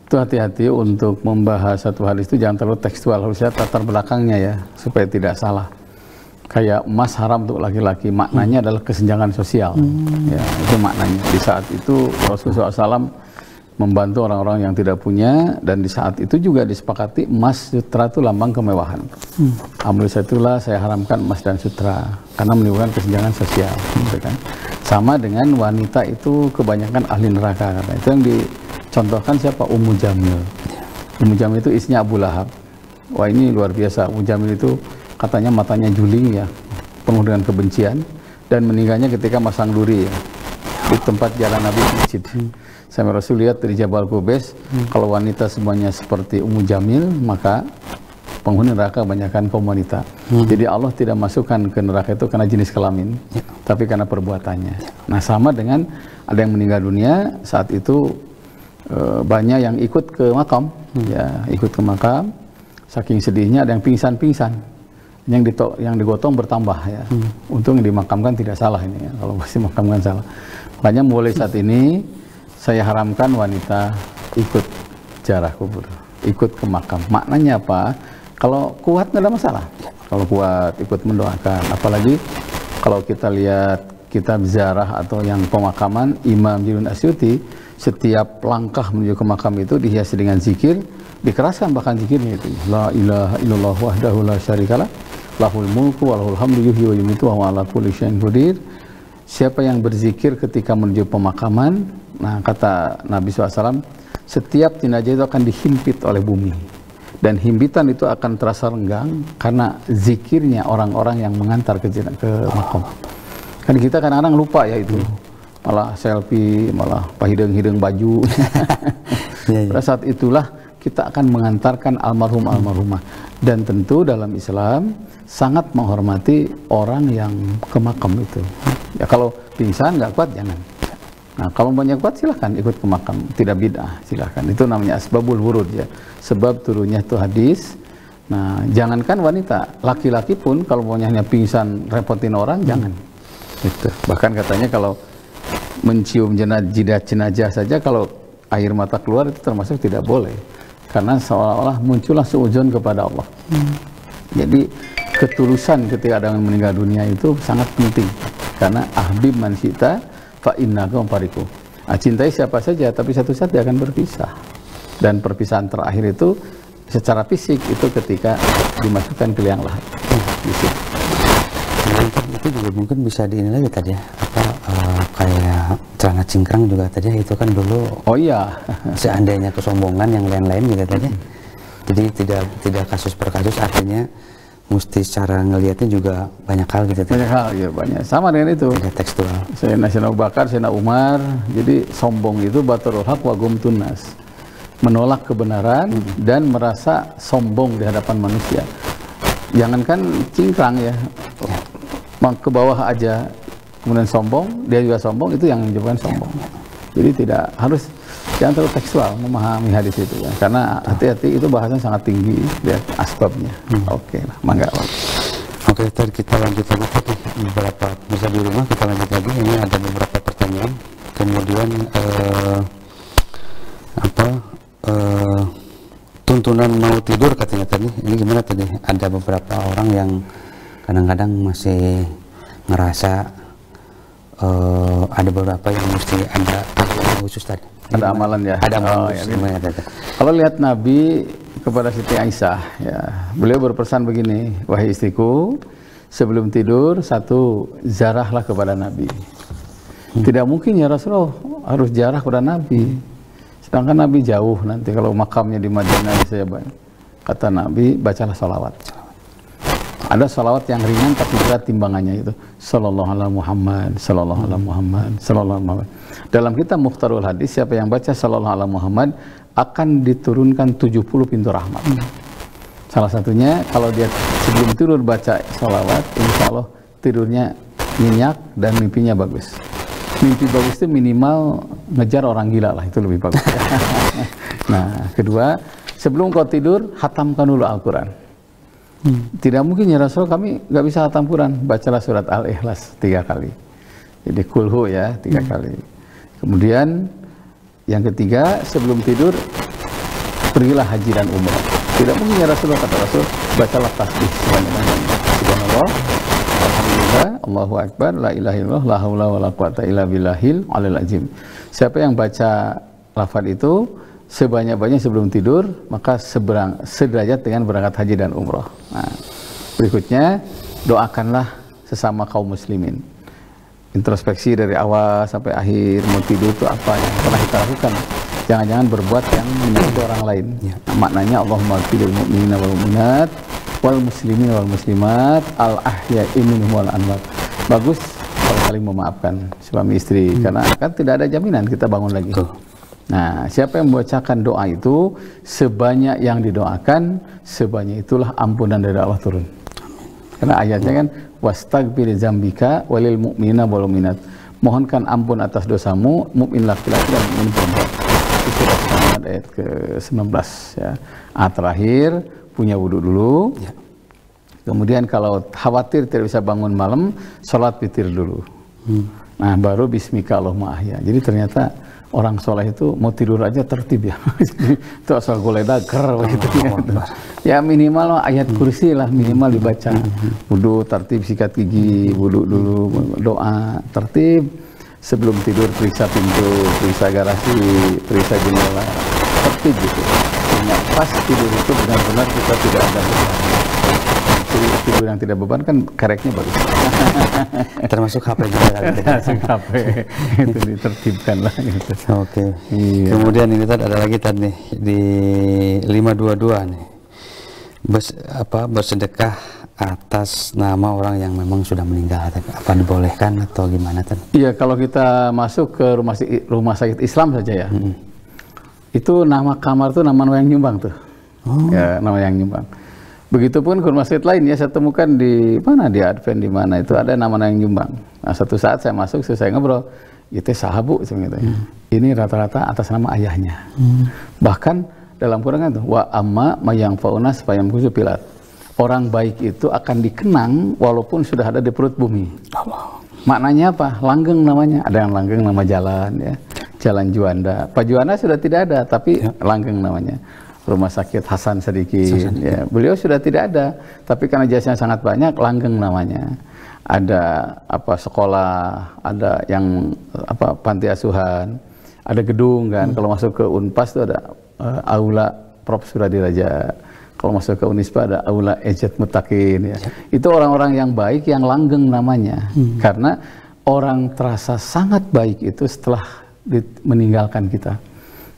Itu hati-hati untuk membahas satu hadis itu jangan terlalu tekstual, harusnya latar belakangnya ya, supaya tidak salah. Kayak emas haram untuk laki-laki, maknanya adalah kesenjangan sosial. Ya, itu maknanya. Di saat itu Rasulullah SAW membantu orang-orang yang tidak punya, dan di saat itu juga disepakati emas sutra itu lambang kemewahan. Alhamdulillah itulah saya haramkan emas dan sutra karena menimbulkan kesenjangan sosial. Gitu kan. Sama dengan wanita itu kebanyakan ahli neraka. Karena itu yang dicontohkan siapa? Ummu Jamil. Ummu Jamil itu istrinya Abu Lahab. Wah ini luar biasa. Ummu Jamil itu katanya matanya juling ya, penuh dengan kebencian, dan meninggalnya ketika masang duri ya. di tempat jalan Nabi masjid. Sampai Rasul lihat dari Jabal Qubais, kalau wanita semuanya seperti Ummu Jamil, maka penghuni neraka banyakkan kaum wanita. Jadi Allah tidak masukkan ke neraka itu karena jenis kelamin, tapi karena perbuatannya. Nah, sama dengan ada yang meninggal dunia saat itu, banyak yang ikut ke makam, ya ikut ke makam. Saking sedihnya ada yang pingsan-pingsan. Yang digotong bertambah ya. Untung yang dimakamkan tidak salah ini ya. Kalau masih makamkan salah. Makanya mulai saat ini saya haramkan wanita ikut ziarah kubur, ikut ke makam. Maknanya apa? Kalau kuat nggak ada masalah. Kalau kuat ikut mendoakan. Apalagi kalau kita lihat kitab ziarah atau yang pemakaman Imam Jilun Asyuti, setiap langkah menuju ke makam itu dihiasi dengan zikir, dikeraskan bahkan zikirnya itu. La ilaha illallah wahdahu la syarikalah, lahul mulku wa lahul hamdu yuhyi wa yumiitu wa huwa ala kulli syai'in qadir. Siapa yang berzikir ketika menuju pemakaman, nah kata Nabi SAW, setiap jenazah itu akan dihimpit oleh bumi. Dan himpitan itu akan terasa renggang karena zikirnya orang-orang yang mengantar ke makam. Kan kita kadang-kadang lupa ya itu. Malah selfie, malah pahideng-hideng baju. Pada saat itulah kita akan mengantarkan almarhum-almarhumah. Dan tentu dalam Islam sangat menghormati orang yang ke makam itu. Ya kalau pingsan nggak kuat jangan. Nah kalau banyak kuat silahkan ikut ke makam, tidak bid'ah, silahkan. Itu namanya asbabul wurud ya, sebab turunnya itu hadis. Nah jangankan wanita, laki-laki pun kalau maunya pingsan repotin orang jangan. Itu. Bahkan katanya kalau mencium jidat jenazah saja kalau air mata keluar itu termasuk tidak boleh. Karena seolah-olah muncullah suudzon kepada Allah. Jadi ketulusan ketika ada yang meninggal dunia itu sangat penting. Karena ahbib man syi'ta fa innaka fariqu. Cintai siapa saja tapi satu saat dia akan berpisah. Dan perpisahan terakhir itu secara fisik itu ketika dimasukkan ke liang lahat. Itu juga mungkin bisa diinilai tadi ya, kayak celana cingkrang juga tadi itu kan dulu. Oh iya. Seandainya kesombongan yang lain-lain gitu tadi. Jadi tidak kasus per kasus, artinya mesti secara ngelihatnya juga banyak hal gitu. Banyak hal ya, banyak. Sama dengan itu. Ada tekstual. Sayyidina Abu Bakar, Sayyidina Umar. Jadi sombong itu batarul haq wa gumtun nas. Menolak kebenaran dan merasa sombong di hadapan manusia. Jangankan cingkrang ya. Ke bawah aja kemudian sombong, dia juga sombong, itu yang menyebabkan sombong. Jadi tidak harus, jangan terlalu tekstual memahami hadis itu ya, karena hati-hati itu bahasanya sangat tinggi ya asbabnya. Oke lah, mangga. Oke, tadi kita lanjut lagi tadi beberapa bisa di rumah kita lanjut lagi. Ini ada beberapa pertanyaan. Kemudian tuntunan mau tidur katanya tadi. Ini gimana tadi? Ada beberapa orang yang kadang-kadang masih ngerasa ada beberapa yang mesti ada khusus tadi. Ada amalan ya. Ada amalan khusus. Ya. Kalau lihat Nabi kepada Siti Aisyah, ya, beliau berpesan begini, wahai istriku, sebelum tidur satu ziarahlah kepada Nabi. Tidak mungkin ya Rasulullah harus ziarah kepada Nabi. Sedangkan Nabi jauh nanti kalau makamnya di Madinah saya kata Nabi bacalah salawat. Ada salawat yang ringan tapi berat timbangannya itu. Sallallahu alaihi Muhammad, sallallahu alaihi Muhammad, sallallahu alaihi Muhammad. Dalam kitab Mukhtarul Hadis, siapa yang baca sallallahu alaihi Muhammad akan diturunkan 70 pintu rahmat. Salah satunya kalau dia sebelum tidur baca salawat, insya Allah tidurnya nyenyak dan mimpinya bagus. Mimpi bagus itu minimal ngejar orang gila lah, itu lebih bagus. Nah, kedua, sebelum kau tidur, hatamkan dulu Al-Quran. Tidak mungkin ya Rasul, kami nggak bisa hatam Quran. Bacalah surat Al-Ikhlas 3 kali. Jadi kulhu ya 3 kali. Kemudian yang ketiga, sebelum tidur pergilah haji dan umrah. Tidak mungkin ya Rasulullah, kata Rasul, bacalah tasbih sebanyak-banyak. Subhanallah, alhamdulillah, Allahu Akbar, la ilaha illallah, la haula wala quwata illa billahil aliyil azim. Siapa yang baca lafaz itu sebanyak-banyak sebelum tidur, maka sederajat dengan berangkat haji dan umrah. Nah, berikutnya, doakanlah sesama kaum muslimin. Introspeksi dari awal sampai akhir, mau tidur itu apa yang pernah kita lakukan. Jangan-jangan berbuat yang menyakiti orang lain. Ya. Nah, maknanya Allahumma ighfirlil mu'minina wal mu'minat wal muslimin wal muslimat al ahya'i minhum wal amwat. Bagus kalau saling memaafkan suami istri, karena kan tidak ada jaminan kita bangun lagi. Nah, siapa yang membacakan doa itu, sebanyak yang didoakan, sebanyak itulah ampunan dari Allah turun. Karena ayatnya kan wastaghfir dzambika walil mu'minina wal mu'minat. Mohonkan ampun atas dosamu, mukmin laki-laki dan mukmin perempuan. Itu surat Muhammad ayat ke-19 ya. Terakhir punya wudu dulu. Ya. Kemudian kalau khawatir tidak bisa bangun malam, sholat witir dulu. Nah, baru bismika Allahumma ahya. Jadi ternyata orang soleh itu mau tidur aja tertib ya. Itu asal golek dager gitu ya. Ya minimal ayat kursi lah minimal dibaca. Wudu tertib, sikat gigi, wudu dulu, doa tertib. Sebelum tidur periksa pintu, periksa garasi, periksa jendela, tertib gitu. Hanya pas tidur itu benar-benar kita tidak ada beban. Tidur yang tidak beban kan kareknya bagus. Termasuk HP juga kali. Termasuk HP itu ditertibkan lah gitu. Oke. Iya. Kemudian ini tadi ada lagi tadi nih di 522 nih. Bersedekah atas nama orang yang memang sudah meninggal, apa dibolehkan atau gimana tadi? Iya, kalau kita masuk ke rumah sakit Islam saja ya. Itu nama kamar tuh nama yang nyumbang tuh. Ya, nama yang nyumbang. Begitupun ke rumah sakit lain ya, saya temukan di mana, di Advent di mana itu ada nama yang nyumbang. Nah, satu saat saya masuk, saya ngobrol, itu sahabu gitu. Ini rata-rata atas nama ayahnya. Bahkan dalam Quran itu wa amma mayang fauna supaya pilat. Orang baik itu akan dikenang walaupun sudah ada di perut bumi. Maknanya apa? Langgeng namanya. Ada yang langgeng nama jalan ya, Jalan Juanda. Pak Juanda sudah tidak ada, tapi langgeng namanya. Rumah sakit Hasan Sadikin, ya, beliau sudah tidak ada, tapi karena jasanya sangat banyak, langgeng namanya. Ada apa sekolah, ada yang apa panti asuhan, ada gedung kan. Kalau masuk ke Unpas itu ada aula Prof Suradiraja. Kalau masuk ke Unisba ada aula Ejat Mutakin. Ya. Itu orang-orang yang baik yang langgeng namanya, karena orang terasa sangat baik itu setelah meninggalkan kita.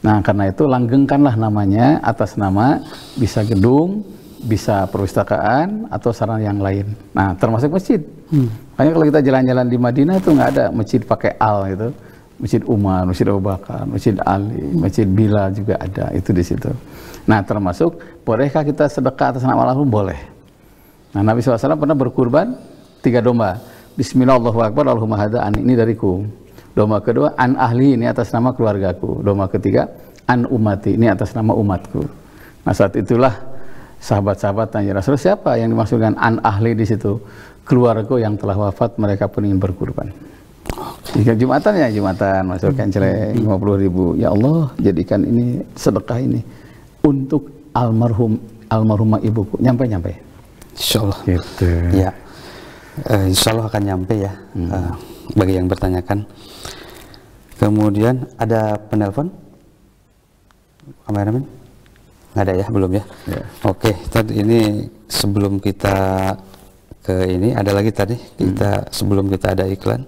Nah, karena itu langgengkanlah namanya atas nama bisa gedung, bisa perpustakaan, atau sarana yang lain. Nah, termasuk masjid. Makanya kalau kita jalan-jalan di Madinah itu nggak ada masjid pakai al gitu. Masjid Umar, Masjid Abu Bakar, Masjid Ali, Masjid Bilal juga ada, itu di situ. Nah, termasuk bolehkah kita sedekah atas nama almarhum? Boleh. Nah, Nabi SAW pernah berkurban 3 domba. Bismillahirrahmanirrahim, Allahumma hada an, ini dariku. Domba kedua, an ahli, ini atas nama keluargaku. Domba ketiga, an umati, ini atas nama umatku. Nah, saat itulah sahabat-sahabat tanya Rasul, siapa yang dimaksudkan an ahli di situ? Keluarga yang telah wafat, mereka pun ingin berkurban. Jika Jumatan ya Jumatan, masukkan celeng 50.000. Ya Allah, jadikan ini sedekah ini untuk almarhumah ibuku. Nyampe. Insyaallah. Gitu. Ya. Insyaallah akan nyampe ya. Bagi yang bertanyakan. Kemudian ada penelpon, kameramen? Nggak ada ya, belum ya? Oke, tadi ini sebelum kita ke ini ada lagi tadi kita sebelum kita ada iklan.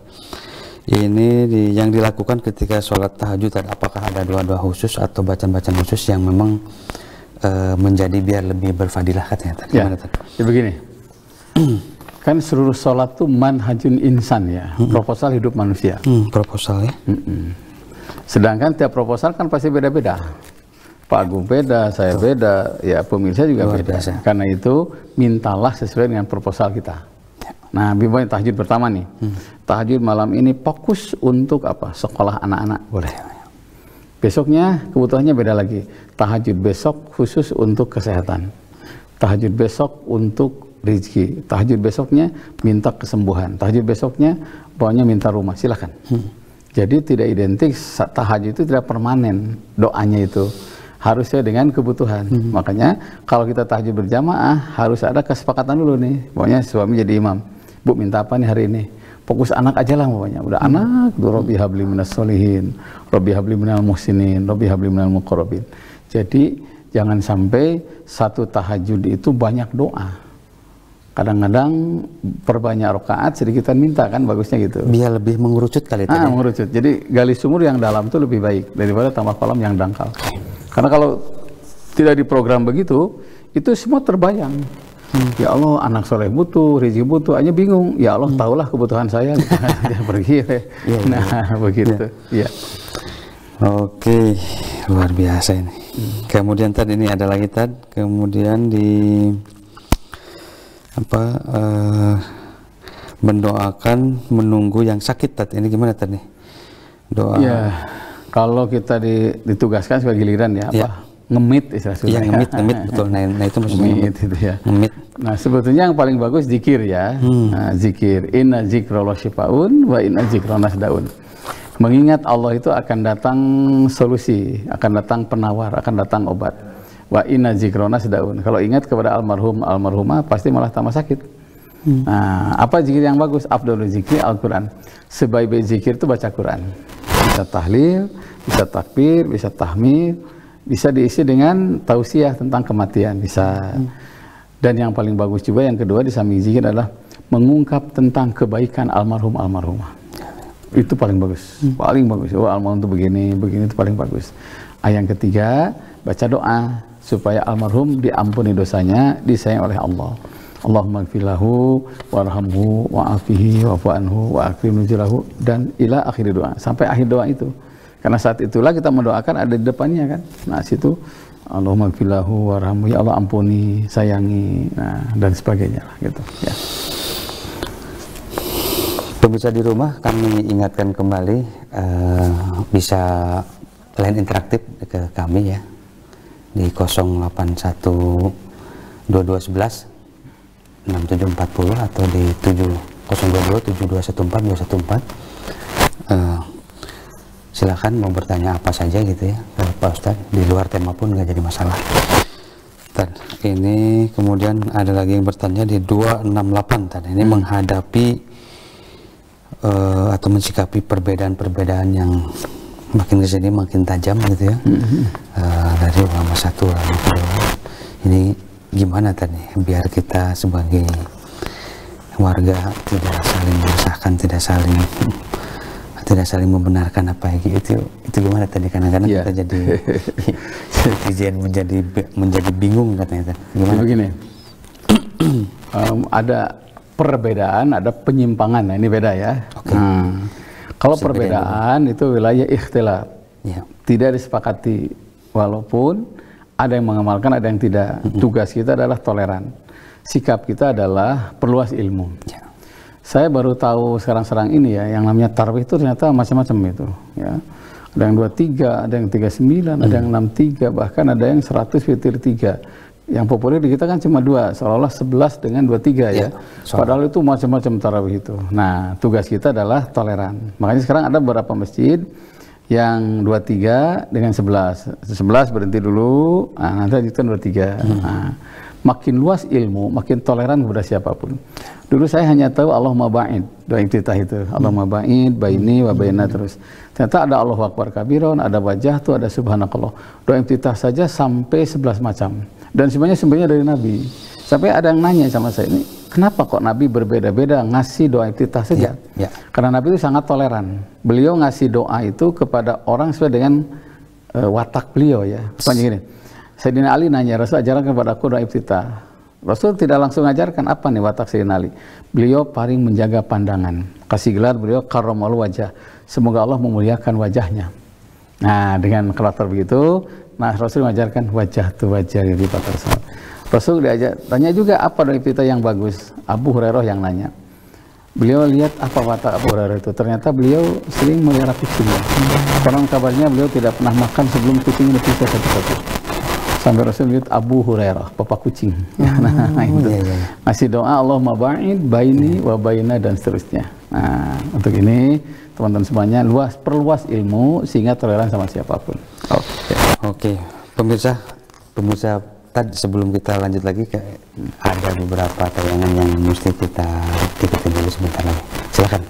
Ini yang dilakukan ketika sholat tahajud, apakah ada doa-doa khusus atau bacaan-bacaan khusus yang memang menjadi biar lebih berfadilah katanya tadi? Ya, ya begini. Kan seluruh sholat itu manhajun insan ya, proposal hidup manusia. Proposal ya. Sedangkan tiap proposal kan pasti beda-beda. Pak Agung beda, saya beda, ya pemirsa juga beda. Karena itu mintalah sesuai dengan proposal kita. Nah, bimbang tahajud pertama nih. Tahajud malam ini fokus untuk apa? Sekolah anak-anak, boleh. Besoknya kebutuhannya beda lagi. Tahajud besok khusus untuk kesehatan. Tahajud besok untuk rezeki. Tahajud besoknya minta kesembuhan. Tahajud besoknya pokoknya minta rumah. Silakan. Jadi tidak identik, tahajud itu tidak permanen doanya itu. Harusnya dengan kebutuhan. Makanya kalau kita tahajud berjamaah harus ada kesepakatan dulu nih. Pokoknya suami jadi imam. Bu minta apa nih hari ini? Fokus anak aja lah pokoknya. Udah anak, Rabbi habli minas solihin, Rabbi habli minal muhsinin, Rabbi habli minal muqarrabin. Jadi jangan sampai satu tahajud itu banyak doa. Kadang-kadang perbanyak rakaat sedikitan minta, kan bagusnya gitu. Biar lebih mengerucut kali itu. Mengerucut. Jadi gali sumur yang dalam itu lebih baik daripada tambah kolam yang dangkal. Karena kalau tidak diprogram begitu, itu semua terbayang. Ya Allah, anak soleh butuh, rezeki butuh, aja bingung. Ya Allah, tahulah kebutuhan saya. Dia pergi. Nah, begitu. Ya. Oke, luar biasa ini. Kemudian tadi ini ada lagi kemudian di mendoakan menunggu yang sakit ini gimana tadi? Doa. Ya, kalau kita ditugaskan sebagai giliran ya, ngemit istilah Sunda. Iya, ngemit betul. Nah itu maksudnya ngemit itu ya. Ngemit. Nah, sebetulnya yang paling bagus zikir ya. Nah, zikir. Inna zikrallah syifaun wa inna zikranas daun. Mengingat Allah itu akan datang solusi, akan datang penawar, akan datang obat. Wa inna zikranas daun. Kalau ingat kepada almarhum, almarhumah pasti malah tambah sakit. Nah, apa zikir yang bagus? Afdhalul zikri Al-Quran. Sebaik-baik zikir itu baca Quran. Bisa tahlil, bisa takbir, bisa tahmid, bisa diisi dengan tausiah tentang kematian, bisa. Dan yang paling bagus juga yang kedua di samping zikir adalah mengungkap tentang kebaikan almarhum almarhumah. Itu paling bagus, paling bagus. Oh, almarhum itu begini, begini itu paling bagus. Yang ketiga, baca doa supaya almarhum diampuni dosanya, disayang oleh Allah. Allahumma gfirlahu warhamhu wa'afihi wa'fu anhu wa akrim nuzulahu, dan ila akhir doa, sampai akhir doa itu. Karena saat itulah kita mendoakan ada di depannya kan. Nah, situ Allahumma gfirlahu warhamhu, ya Allah ampuni, sayangi, nah, dan sebagainya lah gitu ya. Pemirsa di rumah, kami ingatkan kembali bisa line interaktif ke kami ya di 081 2211 6740 atau di 022 7214 214. Silakan mau bertanya apa saja gitu ya Pak Ustadz, di luar tema pun nggak jadi masalah. Ini kemudian ada lagi yang bertanya di 268 tadi ini menghadapi atau mensikapi perbedaan-perbedaan yang makin kesini makin tajam gitu ya, dari ulama satu ulama kedua. Ini gimana tadi biar kita sebagai warga tidak saling meresahkan, tidak saling membenarkan apa gitu. Itu gimana tadi, kadang-kadang kita jadi menjadi bingung katanya. Gimana? Begini, ada perbedaan, ada penyimpangan. Nah, ini beda ya. Okay. Kalau perbedaan itu wilayah ikhtilaf, tidak disepakati, walaupun ada yang mengamalkan, ada yang tidak. Tugas kita adalah toleran. Sikap kita adalah perluas ilmu. Saya baru tahu sekarang-sekarang ini ya, yang namanya tarawih itu ternyata macam-macam itu. Ya. Ada yang 23, ada yang 39, ada yang 63, bahkan ada yang 100 witir 3. Yang populer di kita kan cuma 2, seolah-olah 11 dengan 23 ya. Padahal itu macam-macam tarawih itu. Nah, tugas kita adalah toleran. Makanya sekarang ada beberapa masjid yang 23 dengan 11. 11 berhenti dulu, nanti lanjutkan 23. Nah, makin luas ilmu, makin toleran kepada siapapun. Dulu saya hanya tahu Allahumma ba'id, doa iftitah itu. Allahumma ba'id, baini wa baina terus. Ternyata ada Allahu Akbar kabiron, ada wajah tuh, ada subhanakallah. Doa iftitah saja sampai 11 macam. Dan sebenarnya dari Nabi. Sampai ada yang nanya sama saya, ini kenapa kok Nabi berbeda-beda ngasih doa iftitah saja? Karena Nabi itu sangat toleran. Beliau ngasih doa itu kepada orang sesuai dengan watak beliau ya. Sepanjang gini, Sayyidina Ali nanya, Rasul ajarkan kepada aku doa iftitah. Rasul tidak langsung ajarkan apa nih watak Sayyidina Ali. Beliau paling menjaga pandangan. Kasih gelar beliau karramal wajah. Semoga Allah memuliakan wajahnya. Nah, dengan karakter begitu, Rasul mengajarkan wajah tu wajah di patar salat. Rasul tanya juga apa doa iftitah yang bagus. Abu Hurairah yang nanya. Beliau lihat apa watak Abu Hurairah itu. Ternyata beliau sering melihara kucing. Konon kabarnya beliau tidak pernah makan sebelum kucing dipisah satu-satu. Sampai Rasul lihat Abu Hurairah, bapak kucing. Nah, itu. Ngasih doa Allahumma ba'id baini wa baina dan seterusnya. Nah, untuk ini teman-teman semuanya perluas ilmu sehingga toleran sama siapapun. Oke. Pemirsa tadi sebelum kita lanjut lagi ada beberapa tayangan yang mesti kita ikuti dulu sebentar lagi. Silakan.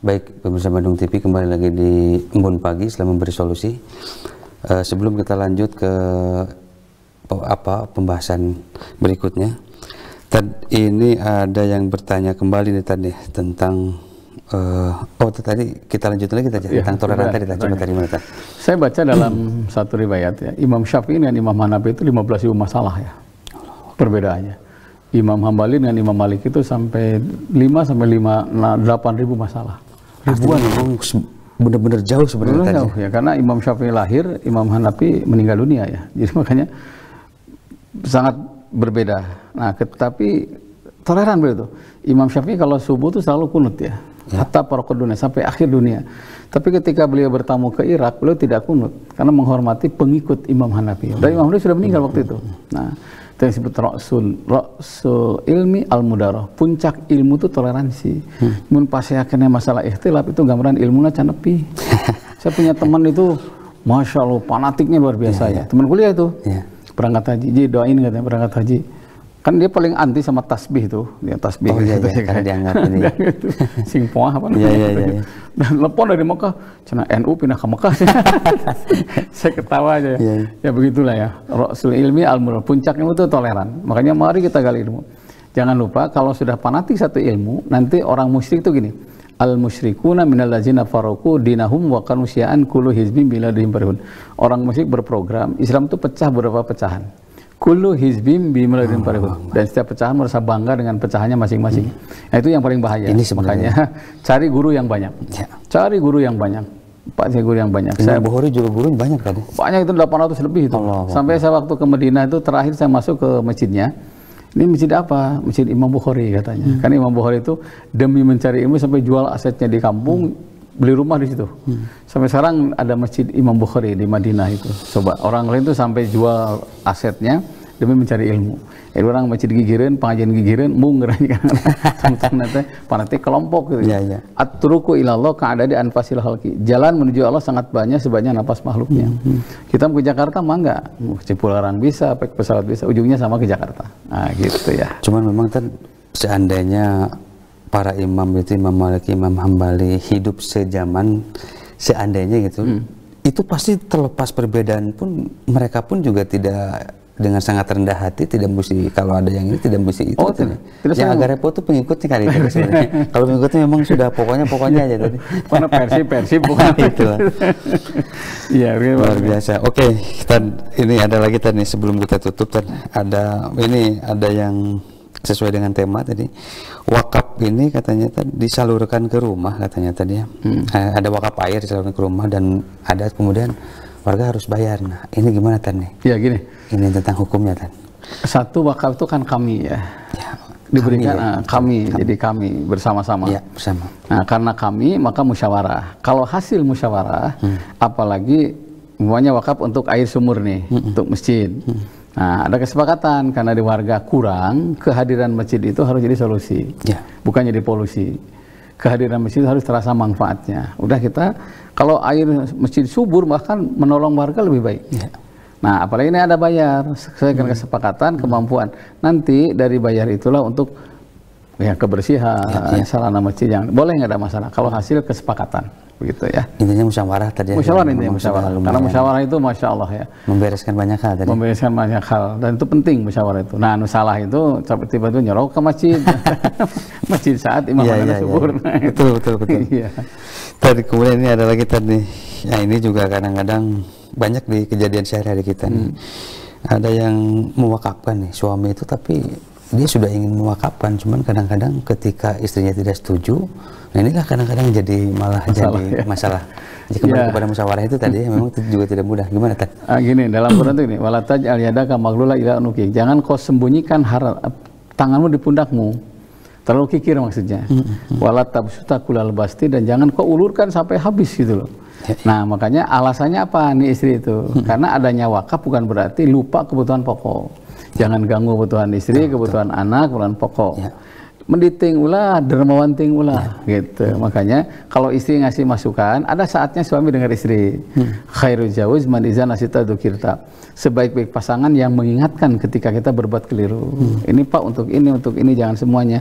Baik, pemirsa Bandung TV, kembali lagi di Embun Pagi setelah memberi solusi. Sebelum kita lanjut ke pembahasan berikutnya, ini ada yang bertanya kembali nih tadi tentang tadi kita lanjut lagi tadi tentang toleran tadi. Coba tadi mana? Saya baca dalam satu riwayat ya, Imam Syafi'i dan Imam Hanafi itu 15.000 masalah ya perbedaannya. Imam Hambali dan Imam Malik itu sampai 8.000 masalah. Ribuan. Benar-benar jauh sebenarnya. Jauh ya, karena Imam Syafi'i lahir, Imam Hanafi meninggal dunia ya. Jadi makanya sangat berbeda. Nah, tetapi toleran begitu. Imam Syafi'i kalau subuh itu selalu kunut ya. Hatta paraqud dunia, sampai akhir dunia. Tapi ketika beliau bertamu ke Irak, beliau tidak kunut karena menghormati pengikut Imam Hanafi. Dan Imam Hanafi sudah meninggal waktu itu. Nah, itu yang disebut Ra'sul ilmi al-mudarah. Puncak ilmu itu toleransi. Mun pas saya kena masalah ikhtilaf itu gambaran ilmunya canepi. Saya punya teman itu, masya Allah, fanatiknya luar biasa ya. Teman kuliah itu, berangkat haji, jadi doain katanya berangkat haji. Kan dia paling anti sama tasbih tuh, dia tasbih. Karena dianggap ini. Sing poah apa namanya. Dan telepon dari Mekah, cina NU pindah ke Mekah. Saya ketawa aja. Ya begitulah ya. Ra'sul ilmi al-mudarah, puncak ilmu itu toleran. Makanya mari kita gali ilmu. Jangan lupa kalau sudah fanatik satu ilmu, nanti orang musyrik itu gini. Al-musyrikuna minal ladzina faraqu dinahum wa kanu syi'an kullu hizbin bima ladayhim farihun. Orang musyrik berprogram, Islam itu pecah beberapa pecahan. Kullu hizbim bimaladin parihun, dan setiap pecahan merasa bangga dengan pecahannya masing-masing. Nah, itu yang paling bahaya. Ini makanya cari guru yang banyak. Cari guru yang banyak. Guru yang banyak. Saya Bukhari juga guru banyak tadi. Banyak itu 800 lebih itu. Sampai saya waktu ke Madinah itu terakhir saya masuk ke masjidnya. Ini masjid apa? Masjid Imam Bukhari katanya. Karena Imam Bukhari itu demi mencari ilmu sampai jual asetnya di kampung, beli rumah di situ. Sampai sekarang ada masjid Imam Bukhari di Madinah itu. Coba orang lain itu sampai jual asetnya demi mencari ilmu. Orang masjid gigireun, pengajian gigireun, munggeranya kan. Teman-teman fanatik kelompok gitu. At-turuqu ilallah ka'adadi anfasil khalqi. Jalan menuju Allah sangat banyak sebanyak napas makhluknya. Kita mau ke Jakarta mah enggak. Mau ke Cipularang bisa, pakai pesawat bisa, ujungnya sama ke Jakarta. Nah, gitu ya. Cuman memang kan seandainya para imam itu, Imam Malik, Imam Hambali hidup sejaman, seandainya gitu, itu pasti terlepas perbedaan pun mereka pun juga tidak dengan sangat rendah hati, tidak mesti kalau ada yang ini tidak mesti itu. Yang agak repot tuh pengikutnya kali itu sebenarnya. Kalau pengikutnya memang sudah pokoknya aja tadi. Karena Persib bukan itu. Iya, luar biasa. Oke, ini ada lagi tadi sebelum kita tutup ada yang sesuai dengan tema tadi. Wakaf ini katanya tadi disalurkan ke rumah katanya tadi ya. Ada wakaf air disalurkan ke rumah dan ada kemudian warga harus bayar. Nah, ini gimana Tan nih? Ya gini. Ini tentang hukumnya Tan. Satu wakaf itu kan kami ya. Diberikan kami, jadi kami bersama-sama. Ya, bersama. Nah, karena kami maka musyawarah. Kalau hasil musyawarah, apalagi semuanya wakaf untuk air sumur nih, untuk masjid. Nah, ada kesepakatan karena di warga kurang, kehadiran masjid itu harus jadi solusi, bukan jadi polusi. Kehadiran masjid harus terasa manfaatnya. Udah kita, kalau air masjid subur bahkan menolong warga lebih baik. Nah, apalagi ini ada bayar, sesuai dengan kesepakatan, kemampuan. Nanti dari bayar itulah untuk ya kebersihan, sarana masjid yang boleh nggak ada masalah. Kalau hasil kesepakatan. Begitu ya. Intinya musyawarah tadi. Musyawarah intinya musyawarah. Karena musyawarah itu masya Allah ya. Membereskan banyak hal tadi. Membereskan banyak hal dan itu penting musyawarah itu. Nah, salah itu tiba-tiba nyerok ke masjid. Masjid saat imam subur. Betul. Tadi kemudian ini ada lagi tadi. Ya ini juga kadang-kadang banyak di kejadian sehari-hari kita nih. Ada yang mewakafkan nih suami itu tapi dia sudah ingin mewakafkan, cuman kadang-kadang ketika istrinya tidak setuju, nah inilah kadang-kadang jadi malah masalah. Jadi kembali kepada musyawarah itu tadi memang itu juga tidak mudah. Gimana Tan? Gini, dalam Quran itu ini, wala taj'al yadaka maghlula ila unuki. Jangan kau sembunyikan tanganmu di pundakmu. Terlalu kikir maksudnya. Wala tabsuta kulal basti, dan jangan kau ulurkan sampai habis gitu loh. Nah, makanya alasannya apa nih istri itu? Karena adanya wakaf bukan berarti lupa kebutuhan pokok. Jangan ganggu kebutuhan istri, kebutuhan anak, kebutuhan pokok. Menditing ulah, dermawan ting ulah, gitu. Makanya kalau istri ngasih masukan, ada saatnya suami dengar istri. Khairu jawaz man iza nasita dzukirta. Sebaik-baik pasangan yang mengingatkan ketika kita berbuat keliru. Ini Pak untuk ini jangan semuanya.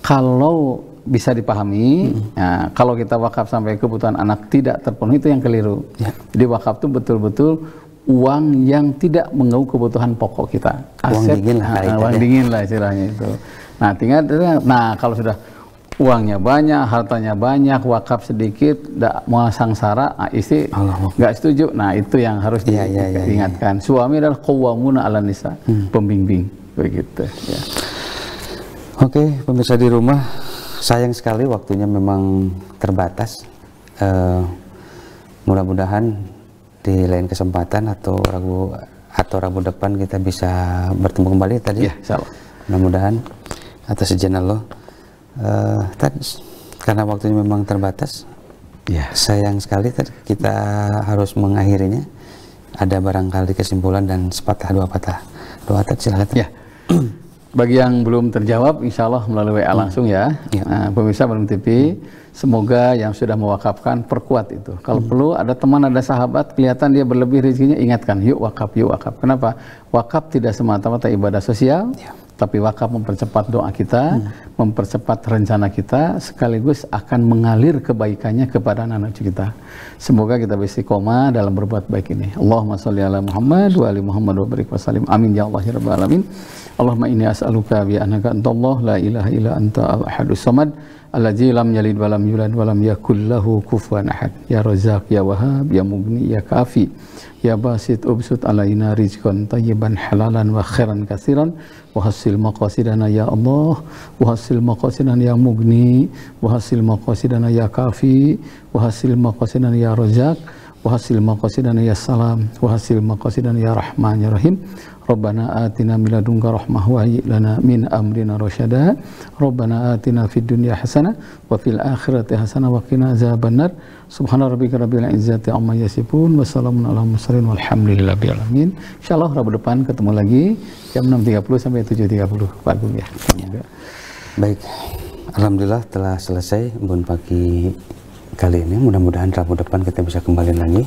Kalau bisa dipahami, nah, kalau kita wakaf sampai kebutuhan anak tidak terpenuhi itu yang keliru. Jadi wakaf itu betul-betul uang yang tidak mengganggu kebutuhan pokok kita. Aset, uang dingin lah istilahnya itu. Nah, tinggal, kalau sudah uangnya banyak, hartanya banyak, wakaf sedikit, tidak mau sangsara, istri nggak setuju. Nah, itu yang harus diingatkan. Suami adalah qawwamuna 'alan nisa, pembimbing begitu. Ya. Oke, pemirsa di rumah, sayang sekali waktunya memang terbatas. Mudah-mudahan di lain kesempatan atau Rabu depan kita bisa bertemu kembali tadi. Ya, insyaallah. Mudah-mudahan atas izin Allah. Karena waktunya memang terbatas. Ya, sayang sekali kita harus mengakhirinya. Ada barangkali kesimpulan dan sepatah dua patah doa, silakan. Ya. Bagi yang belum terjawab, insya Allah melalui WA langsung ya. Nah, pemirsa Bandung TV, semoga yang sudah mewakafkan perkuat itu. Kalau perlu ada teman, ada sahabat, kelihatan dia berlebih rezekinya, ingatkan, yuk wakaf, yuk wakaf. Kenapa? Wakaf tidak semata-mata ibadah sosial, tapi wakaf mempercepat doa kita, mempercepat rencana kita, sekaligus akan mengalir kebaikannya kepada anak-anak kita. Semoga kita bisa istiqomah dalam berbuat baik ini. Allahumma sholli ala Muhammad wa ali Muhammad wa barik wa sallim. Amin ya Allah ya rabbal alamin. Allahumma inni as'aluka bi annaka antallah la ilaha illa anta al-ahadus samad allazi lam yalid wa lam yulad wa lam yakul lahu kufuwan ahad. Ya Razzaq ya Wahhab ya Mughni ya Kafi ya Basit ubsut alaina rizqan tayyiban halalan wa khairan katsiran wa hasil maqasidana ya Allah wa hasil maqasidana ya Mughni wa hasil maqasidana ya Kafi wa hasil maqasidana ya Razzaq wa hasil maqasidana ya Salam wa hasil maqasidana ya Rahman ya Rahim. Rabbana atina min ladunka rahmah wa hayyi lana min amrina rasyada. Rabbana atina fid dunya hasanah wa fil akhirati hasanah wa qina azabannar. Subhana rabbika rabbil izzati amma yasifun wa salamun alal mursalin walhamdulillahi alamin. Insyaallah Rabu depan ketemu lagi jam 6.30 sampai 7.30 Pak Gung ya. Baik. Alhamdulillah telah selesai Embun Pagi kali ini. Mudah-mudahan Rabu depan kita bisa kembali lagi.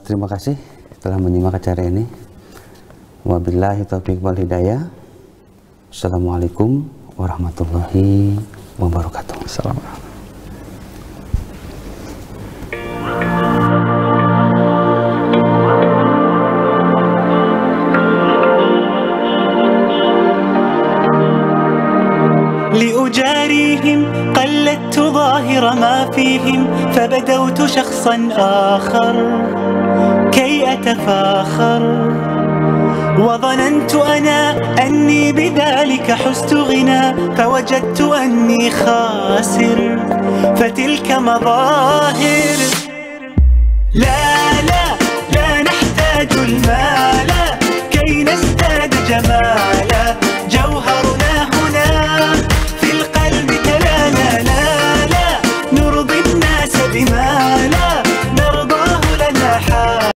Terima kasih telah menyimak acara ini. Wabillahi taufiq wal hidayah. Assalamualaikum warahmatullahi wabarakatuh. Assalamualaikum. لأجاريهم قلدت ظاهر ما فيهم فبدوت شخصا آخر كي أتفاخر وظننت أنا أني بذلك حزت غنى فوجدت أني خاسر فتلك مظاهر لا لا لا نحتاج المال